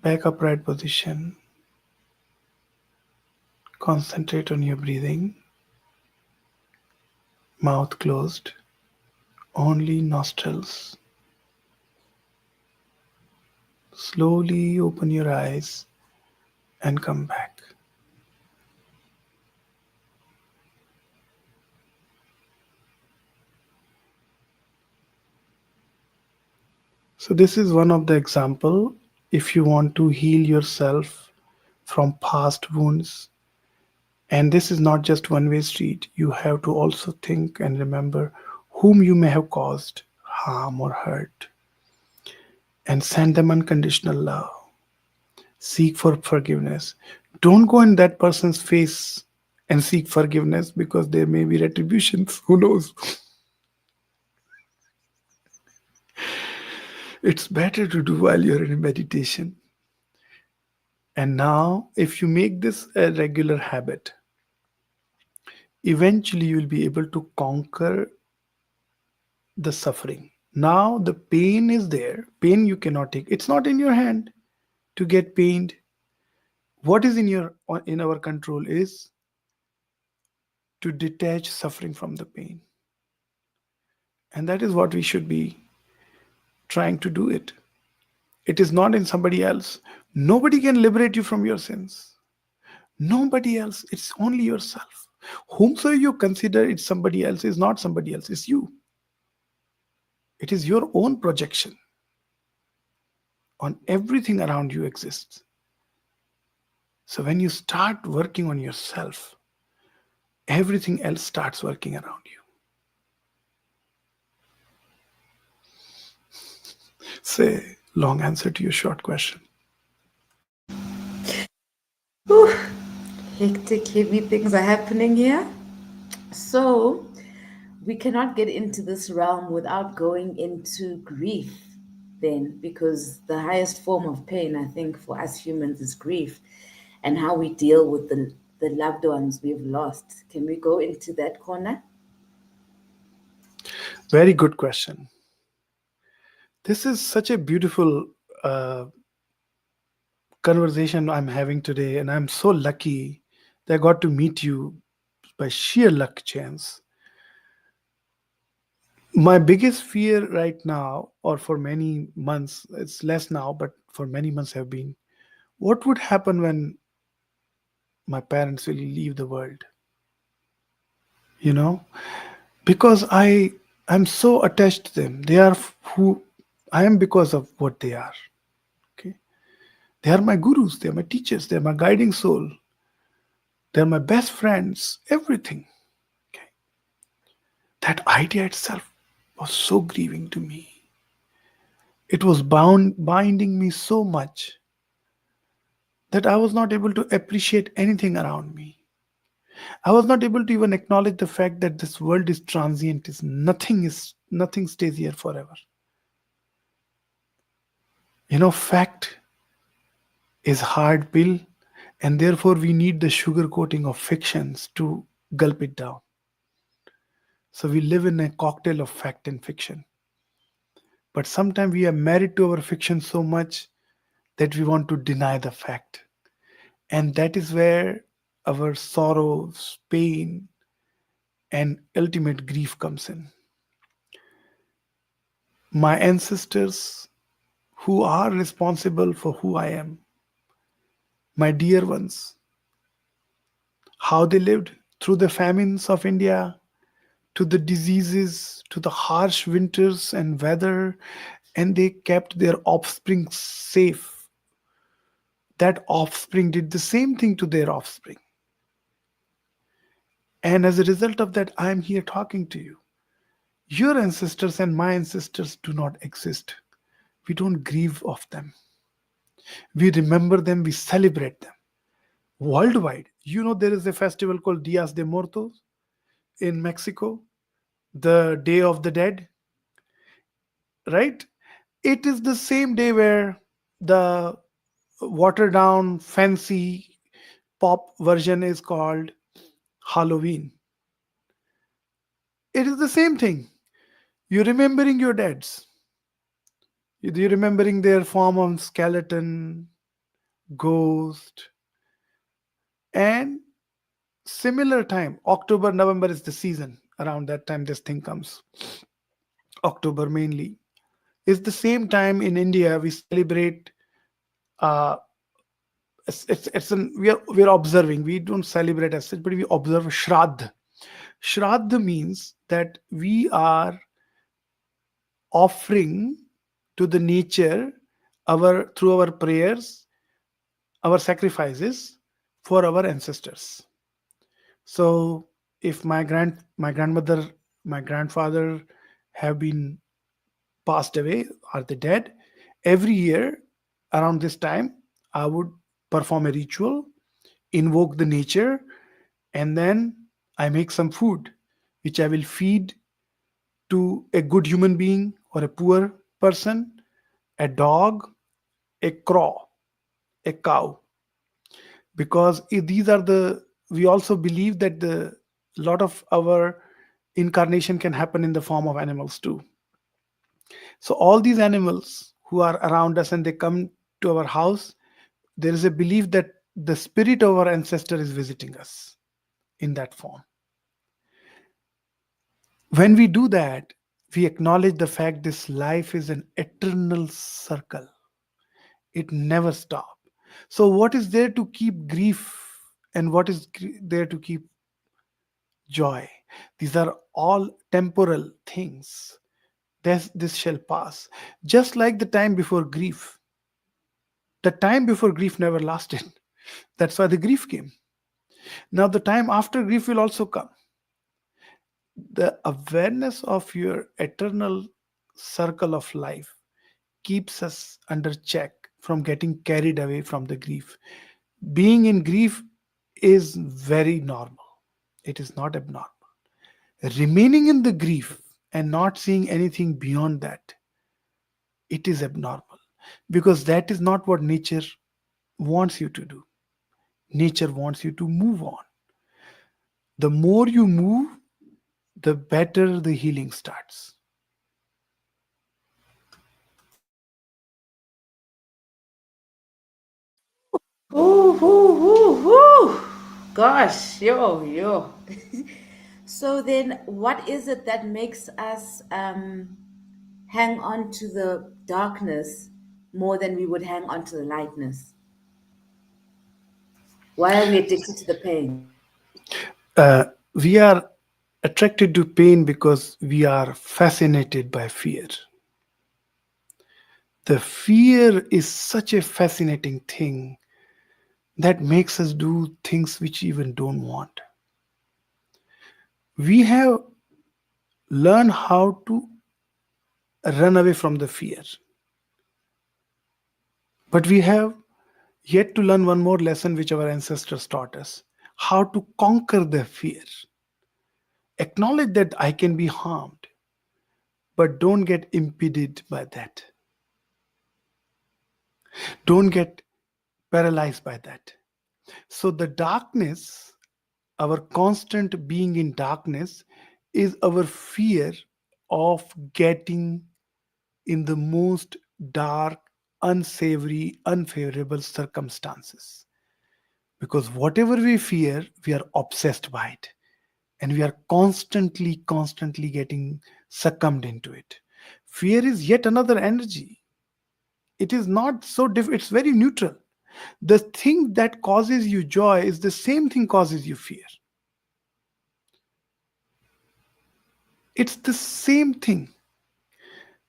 Back upright position. Concentrate on your breathing. Mouth closed. Only nostrils. Slowly open your eyes and come back. So this is one of the example. If you want to heal yourself from past wounds, and this is not just one way street, you have to also think and remember whom you may have caused harm or hurt, and send them unconditional love. Seek for forgiveness. Don't go in that person's face and seek forgiveness, because there may be retributions. Who knows? It's better to do while you're in meditation. And now, if you make this a regular habit, eventually you'll be able to conquer the suffering. Now, the pain is there. Pain you cannot take. It's not in your hand to get pained. What is in our control is to detach suffering from the pain. And that is what we should be trying to do it. It is not in somebody else. Nobody can liberate you from your sins. Nobody else. It's only yourself. Whomsoever you consider it's somebody else is not somebody else, it's you. It is your own projection on everything around you exists. So when you start working on yourself, everything else starts working around you. Say, long answer to your short question. Whew. Hectic, heavy things are happening here. So, we cannot get into this realm without going into grief, then, because the highest form of pain, I think, for us humans is grief and how we deal with the loved ones we've lost. Can we go into that corner? Very good question. This is such a beautiful uh, conversation I'm having today, and I'm so lucky that I got to meet you by sheer luck chance. My biggest fear right now, or for many months, it's less now, but for many months have been, what would happen when my parents will leave the world? You know, because I'm so attached to them. They are who I am because of what they are. Okay, they are my gurus. They are my teachers. They are my guiding soul. They are my best friends. Everything. Okay, that idea itself was so grieving to me. It was binding me so much that I was not able to appreciate anything around me. I was not able to even acknowledge the fact that this world is transient. Is nothing stays here forever. Fact is hard pill, and therefore we need the sugar coating of fictions to gulp it down. So we live in a cocktail of fact and fiction. But sometimes we are married to our fiction so much that we want to deny the fact. And that is where our sorrows, pain, and ultimate grief comes in. My ancestors, who are responsible for who I am, my dear ones, how they lived, through the famines of India, to the diseases, to the harsh winters and weather, and they kept their offspring safe. That offspring did the same thing to their offspring. And as a result of that, I am here talking to you. Your ancestors and my ancestors do not exist. We don't grieve of them. We remember them, we celebrate them worldwide. You know, there is a festival called Dias de Muertos in Mexico, the Day of the Dead, right? It is the same day where the watered down, fancy pop version is called Halloween. It is the same thing. You're remembering your dads. You're remembering their form of skeleton, ghost, and similar time. October, November is the season. Around that time, this thing comes. October mainly. Is the same time in India we celebrate. Uh, it's an we are observing. We don't celebrate as such, but we observe Shraddh. Shraddha means that we are offering to the nature our through our prayers, our sacrifices for our ancestors. So if my grandmother, my grandfather have been passed away, are they dead? Every year around this time, I would perform a ritual, invoke the nature, and then I make some food which I will feed to a good human being or a poor person, a dog, a crow, a cow, because these are the, we also believe that the lot of our incarnation can happen in the form of animals too. So all these animals who are around us and they come to our house, there is a belief that the spirit of our ancestor is visiting us in that form. When we do that, we acknowledge the fact this life is an eternal circle. It never stops. So what is there to keep grief and what is there to keep joy? These are all temporal things. This shall pass. Just like the time before grief. The time before grief never lasted. That's why the grief came. Now the time after grief will also come. The awareness of your eternal circle of life keeps us under check from getting carried away from the grief. Being in grief is very normal, it is not abnormal. Remaining in the grief and not seeing anything beyond that, it is abnormal, because that is not what nature wants you to do. Nature wants you to move on. The more you move, the better the healing starts. Ooh, ooh, ooh, ooh. Gosh, yo. So then, what is it that makes us hang on to the darkness more than we would hang on to the lightness? Why are we addicted to the pain? We are attracted to pain because we are fascinated by fear. The fear is such a fascinating thing that makes us do things which we even don't want. We have learned how to run away from the fear, but we have yet to learn one more lesson which our ancestors taught us: how to conquer the fear. Acknowledge that I can be harmed, but don't get impeded by that. Don't get paralyzed by that. So, the darkness, our constant being in darkness, is our fear of getting in the most dark, unsavory, unfavorable circumstances. Because whatever we fear, we are obsessed by it. And we are constantly getting succumbed into it. Fear is yet another energy. It is not so different, it's very neutral. The thing that causes you joy is the same thing causes you fear. It's the same thing,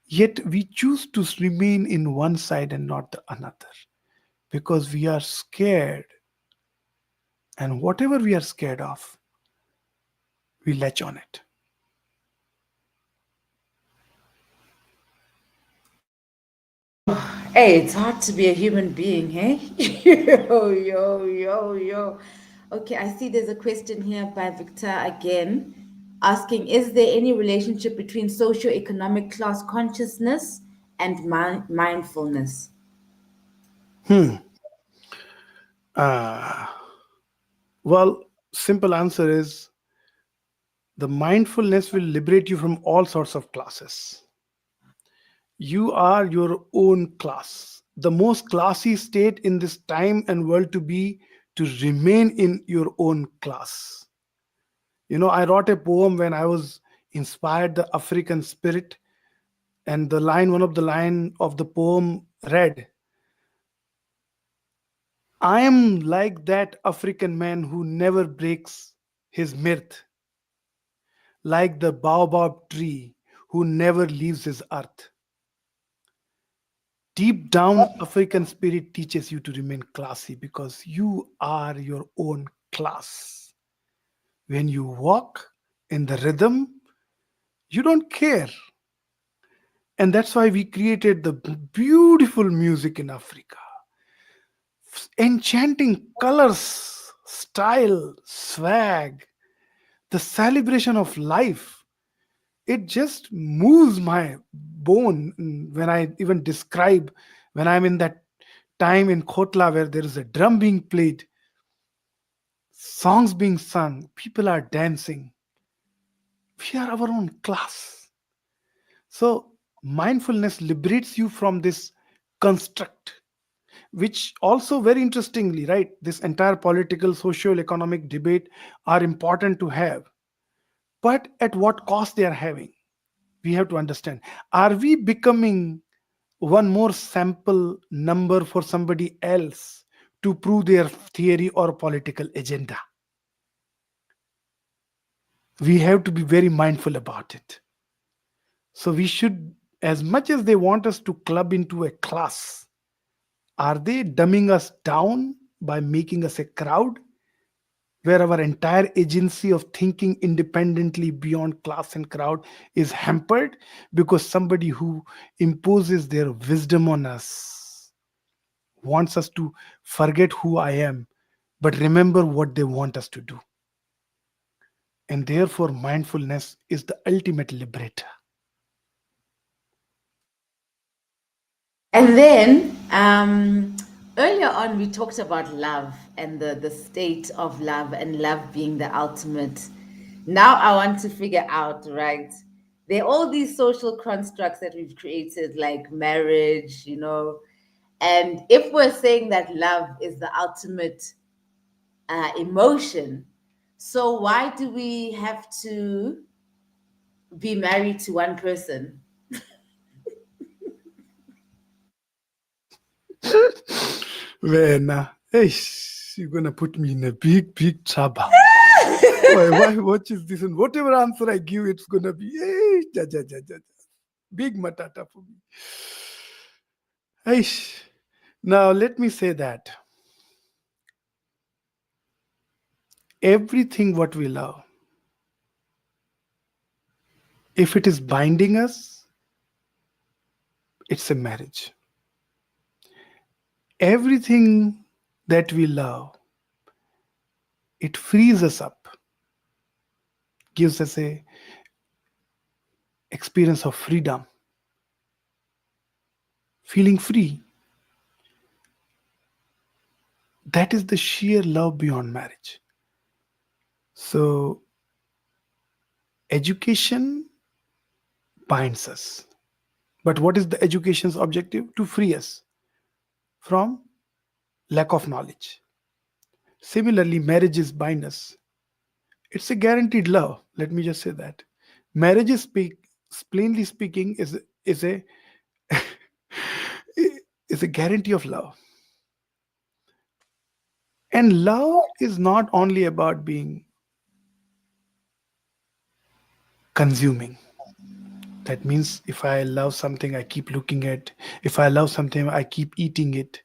yet we choose to remain in one side and not the another because we are scared, and whatever we are scared of, we latch on it. Hey, it's hard to be a human being, hey? Yo, yo, yo, yo. Okay, I see there's a question here by Victor again asking, is there any relationship between socio-economic class consciousness and mindfulness? Hmm. Uh, well, simple answer is the mindfulness will liberate you from all sorts of classes. You are your own class. The most classy state in this time and world to be to remain in your own class. I wrote a poem when I was inspired the African spirit, and one of the line of the poem read, I am like that African man who never breaks his mirth, like the baobab tree who never leaves his earth. Deep down, African spirit teaches you to remain classy because you are your own class. When you walk in the rhythm, you don't care. And that's why we created the beautiful music in Africa. Enchanting colors, style, swag, the celebration of life. It just moves my bone when I even describe when I'm in that time in Khotla where there is a drum being played, songs being sung, people are dancing. We are our own class. So mindfulness liberates you from this construct, which also very interestingly, right? This entire political, social, economic debate are important to have, but at what cost they are having. We have to understand. Are we becoming one more sample number for somebody else to prove their theory or political agenda? We have to be very mindful about it. So we should, as much as they want us to club into a class, are they dumbing us down by making us a crowd where our entire agency of thinking independently beyond class and crowd is hampered because somebody who imposes their wisdom on us wants us to forget who I am, but remember what they want us to do. And therefore, mindfulness is the ultimate liberator. And then earlier on, we talked about love and the state of love and love being the ultimate. Now I want to figure out, right? There are all these social constructs that we've created, like marriage, and if we're saying that love is the ultimate emotion, so why do we have to be married to one person? When you're gonna put me in a big, big trouble. Why? What is this? And whatever answer I give, it's gonna be ja, ja, ja, ja, ja. Big matata for me. Eish. Now let me say that everything what we love, if it is binding us, it's a marriage. Everything that we love, it frees us up, gives us a experience of freedom, feeling free. That is the sheer love beyond marriage. So education binds us. But what is the education's objective? To free us from lack of knowledge. Similarly, marriages bind us. It's a guaranteed love. Let me just say that. Marriages plainly speaking, is a is a guarantee of love. And love is not only about being consuming. That means if I love something, I keep looking at. If I love something, I keep eating it,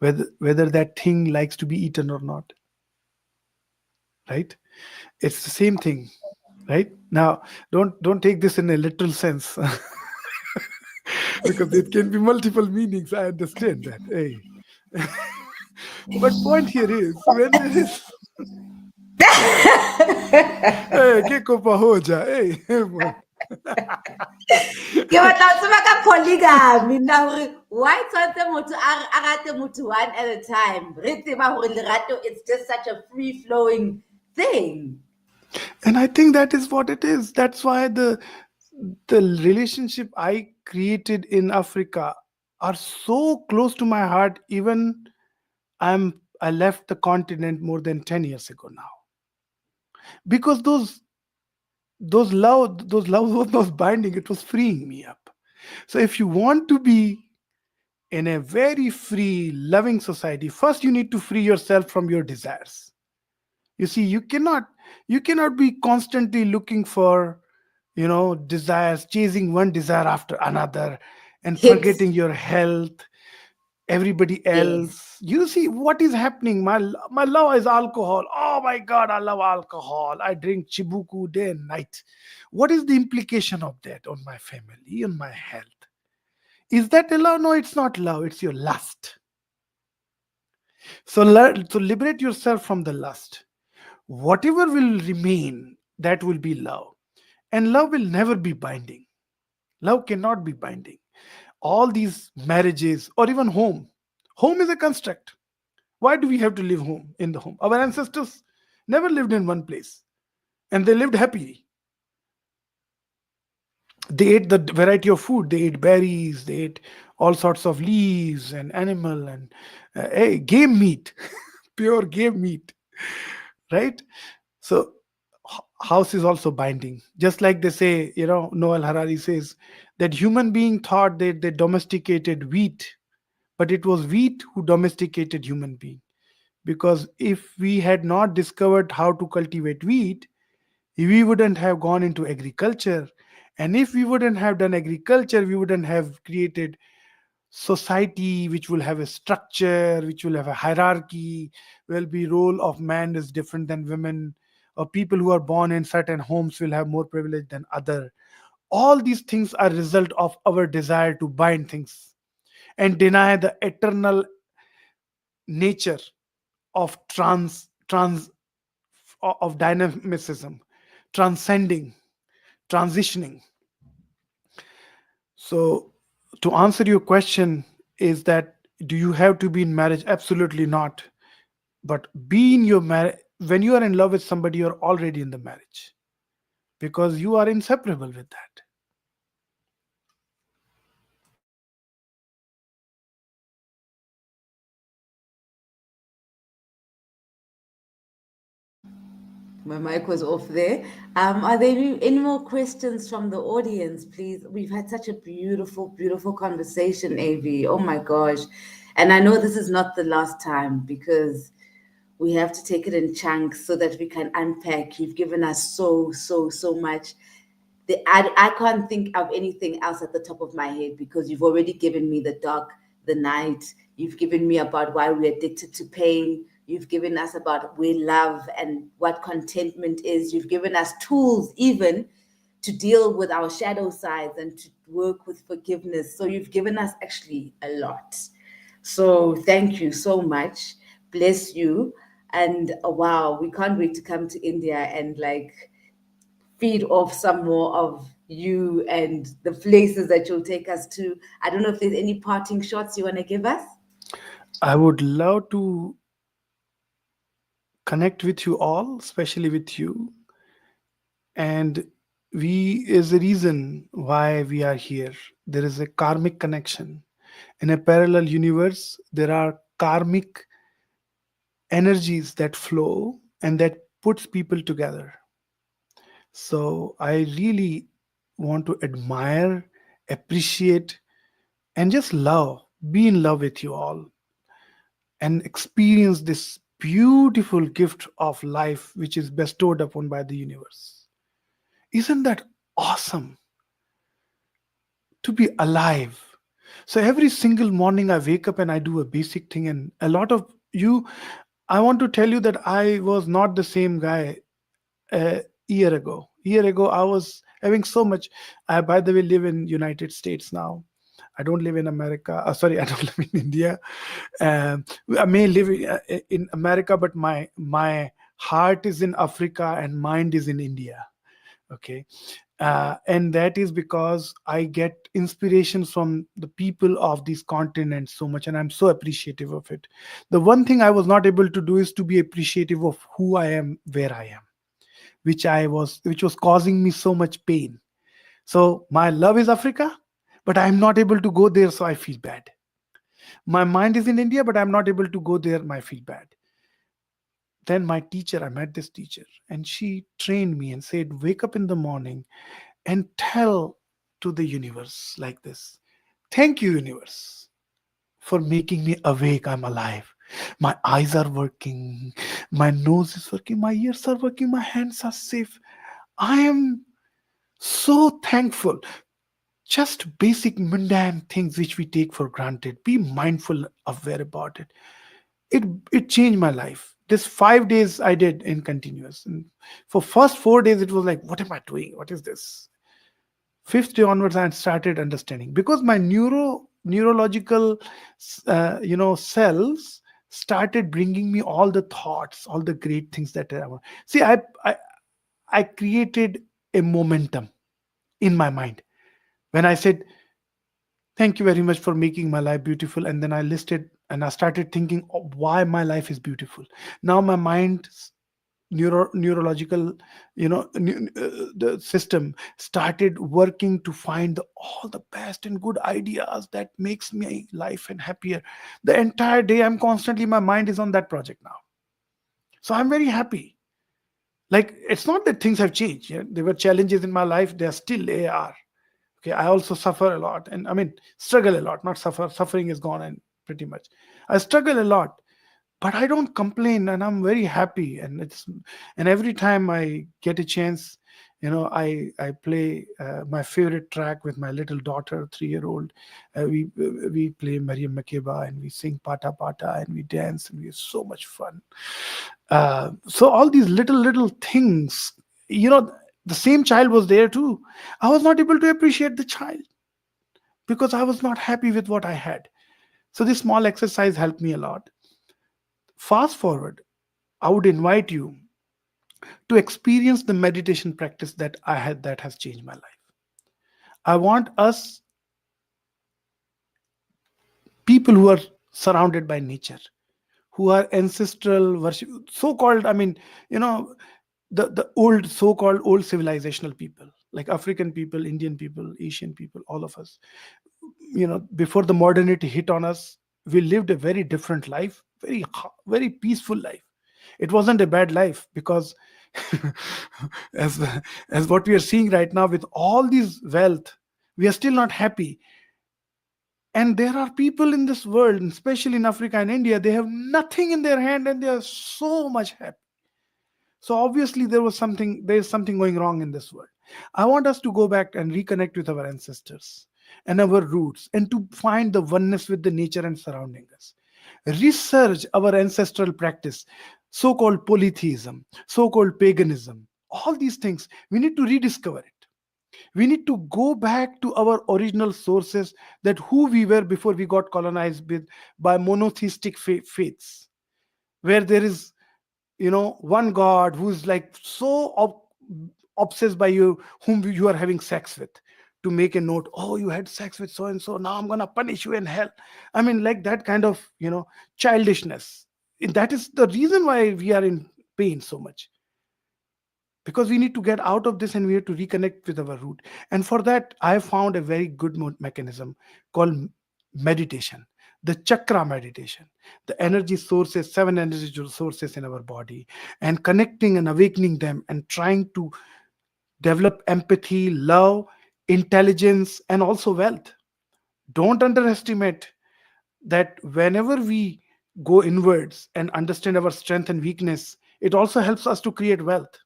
whether that thing likes to be eaten or not. Right? It's the same thing. Right? Now, don't take this in a literal sense, because it can be multiple meanings. I understand that. Hey, but point here is when there is hey, ke kopa ho ja, hey, Ke batla ho tseba ka polygamy na hore why tshwantse motho a rate motho one at a time. Re tseba hore lerato it's just such a free flowing thing. and I think that is what it is. That's why the relationship I created in Africa are so close to my heart. Even I left the continent more than 10 years ago now, because those love was not binding. It was freeing me up. So if you want to be in a very free, loving society, first you need to free yourself from your desires. You see, you cannot be constantly looking for, desires, chasing one desire after another, and Hits. forgetting your health, everybody Yes. else. You see what is happening. My love is alcohol. Oh my god, I love alcohol. I drink chibuku day and night. What is the implication of that on my family, on my health? Is that a love? No, it's not love, it's your lust. So liberate yourself from the lust. Whatever will remain, that will be love. And love will never be binding. Love cannot be binding. All these marriages or even home is a construct. Why do we have to live in the home? Our ancestors never lived in one place, and they lived happily. They ate the variety of food. They ate berries, they ate all sorts of leaves and animal and hey, game meat, pure game meat, right? So house is also binding. Just like they say, Noel Harari says that human being thought that they domesticated wheat, but it was wheat who domesticated human being. Because if we had not discovered how to cultivate wheat, we wouldn't have gone into agriculture. And if we wouldn't have done agriculture, we wouldn't have created society which will have a structure, which will have a hierarchy, will be role of man is different than women, or people who are born in certain homes will have more privilege than other. All these things are result of our desire to bind things and deny the eternal nature of trans of dynamicism, transcending, transitioning. So to answer your question is that, do you have to be in marriage? Absolutely not. But be in your marriage. When you are in love with somebody, you're already in the marriage, because you are inseparable with that. My mic was off there. Are there any more questions from the audience, please? We've had such a beautiful, beautiful conversation, AV. Oh my gosh. And I know this is not the last time because we have to take it in chunks so that we can unpack. You've given us so, so, so much. I can't think of anything else at the top of my head because you've already given me the dark, the night. You've given me about why we're addicted to pain. You've given us about where love and what contentment is. You've given us tools even to deal with our shadow sides and to work with forgiveness. So you've given us actually a lot. So thank you so much. Bless you. And wow, we can't wait to come to India and like feed off some more of you and the places that you'll take us to. I don't know if there's any parting shots you want to give us. I would love to connect with you all, especially with you. And we is the reason why we are here. There is a karmic connection. In a parallel universe, there are karmic energies that flow and that puts people together. So I really want to admire, appreciate, and just love, be in love with you all, and experience this beautiful gift of life which is bestowed upon by the universe. Isn't that awesome to be alive. So every single morning I wake up and I do a basic thing. And a lot of you, I want to tell you that I was not the same guy a year ago. Year ago, I was having so much. I, by the way, live in United States now. I don't live in America. Sorry, I don't live in India. Um, I may live in America, but my heart is in Africa and mind is in India. Okay, and that is because I get inspiration from the people of these continents so much, and I'm so appreciative of it. The one thing I was not able to do is to be appreciative of who I am, where I am, which was causing me so much pain. So my love is Africa, but I'm not able to go there, so I feel bad. My mind is in India, but I'm not able to go there, I feel bad. Then my teacher, I met this teacher, and she trained me and said, wake up in the morning and tell to the universe like this: thank you, universe, for making me awake. I'm alive. My eyes are working, my nose is working, my ears are working, my hands are safe. I am so thankful. Just basic mundane things which we take for granted. Be mindful, aware about it. It changed my life. This 5 days I did in continuous. And for first 4 days it was like, what am I doing? What is this? Fifth day onwards I started understanding because my neurological cells started bringing me all the thoughts, all the great things that I want. See, I created a momentum in my mind when I said, thank you very much for making my life beautiful. And then I listed and I started thinking of why my life is beautiful. Now my mind's neurological, the system started working to find all the best and good ideas that makes my life and happier. The entire day I'm constantly, my mind is on that project now. So I'm very happy. Like, it's not that things have changed. Yeah? There were challenges in my life. They are still, they are. Okay, I also suffer a lot, and I mean struggle a lot. Not suffer. Suffering is gone, and pretty much I struggle a lot, but I don't complain, and I'm very happy. And every time I get a chance, I play my favorite track with my little daughter, 3 year old. We play Mariam Makeba and we sing Pata Pata and we dance and we have so much fun. So all these little things, the same child was there too. I was not able to appreciate the child because I was not happy with what I had. So this small exercise helped me a lot. Fast forward, I would invite you to experience the meditation practice that I had that has changed my life. I want us, people who are surrounded by nature, who are ancestral worship, so called, I mean, you know, the old, so called old civilizational people, like African people, Indian people, Asian people, all of us, before the modernity hit on us, we lived a very different life, very peaceful life. It wasn't a bad life because as as what we are seeing right now with all this wealth, we are still not happy. And there are people in this world, especially in Africa and India, they have nothing in their hand and they are so much happy. So obviously there is something going wrong in this world. I want us to go back and reconnect with our ancestors and our roots and to find the oneness with the nature and surrounding us. Research our ancestral practice, so-called polytheism, so-called paganism, all these things, we need to rediscover it. We need to go back to our original sources, that who we were before we got colonized by monotheistic faiths, where there is one god who's like so obsessed by you, whom you are having sex with, to make a note, oh, you had sex with so and so, now I'm gonna punish you in hell. I mean, like that kind of childishness. That is the reason why we are in pain so much, because we need to get out of this and we have to reconnect with our root. And for that I found a very good mechanism called meditation, the chakra meditation, the energy sources, 7 energy sources in our body, and connecting and awakening them and trying to develop empathy, love, intelligence, and also wealth. Don't underestimate that whenever we go inwards and understand our strength and weakness, it also helps us to create wealth.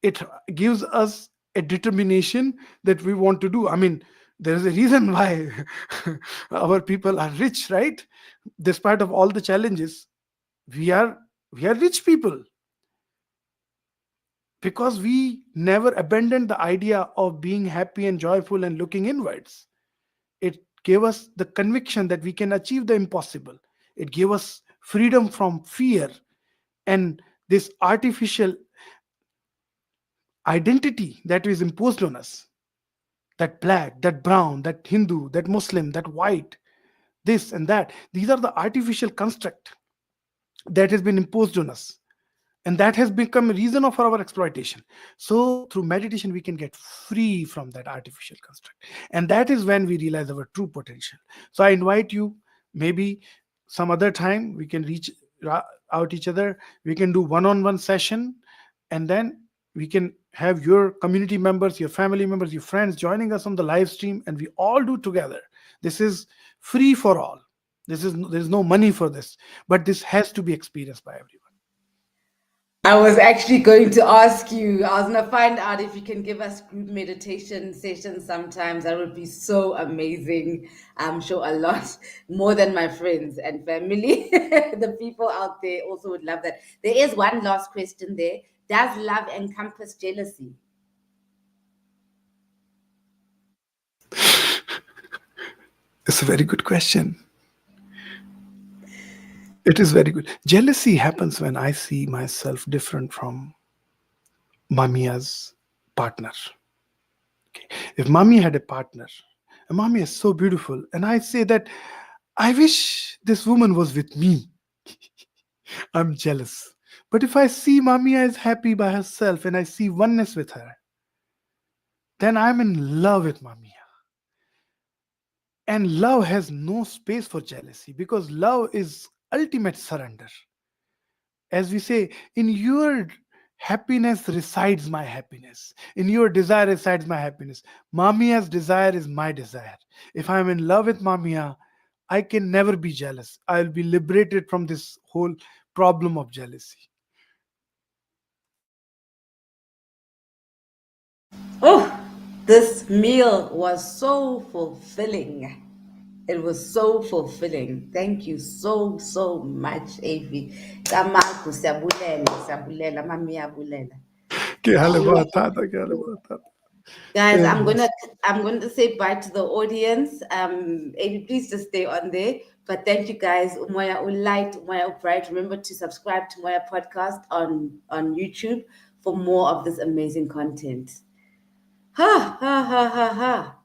It gives us a determination that we want to do. I mean, there is a reason why our people are rich, right? Despite of all the challenges, we are we are rich people because we never abandoned the idea of being happy and joyful and looking inwards. It gave us the conviction that we can achieve the impossible. It gave us freedom from fear and this artificial identity that is imposed on us, that black, that brown, that Hindu, that Muslim, that white, this and that. These are the artificial construct that has been imposed on us. And that has become a reason of our exploitation. So through meditation, we can get free from that artificial construct. And that is when we realize our true potential. So I invite you, maybe some other time we can reach out each other. We can do one-on-one session, and then we can have your community members, your family members, your friends joining us on the live stream, and we all do together. This is free for all. There's no money for this, but this has to be experienced by everyone. I was actually going to ask you, I was going to find out if you can give us group meditation sessions sometimes. That would be so amazing. I'm sure a lot more than my friends and family. The people out there also would love that. There is one last question there. Does love encompass jealousy? It's a very good question. It is very good. Jealousy happens when I see myself different from Mamiya's partner. Okay. If Mami had a partner, and Mami is so beautiful, and I say that I wish this woman was with me, I'm jealous. But if I see Mamiya is happy by herself and I see oneness with her, then I'm in love with Mamiya. And love has no space for jealousy because love is ultimate surrender. As we say, in your happiness resides my happiness, in your desire resides my happiness. Mamiya's desire is my desire. If I'm in love with Mamiya, I can never be jealous. I'll be liberated from this whole problem of jealousy. Oh, this meal was so fulfilling. It was so fulfilling. Thank you so, so much, Avi. Kamakho, siyabulela, siyabulela, mami iyabulela. Ke hale bahut tha, ke hale bahut tha. Guys, Yeah, I'm gonna say bye to the audience. Avi, please just stay on there. But thank you guys. Umoya Ulight, Umoya Bright. Remember to subscribe to Umoya Podcast on YouTube for more of this amazing content. Ha ha ha ha ha.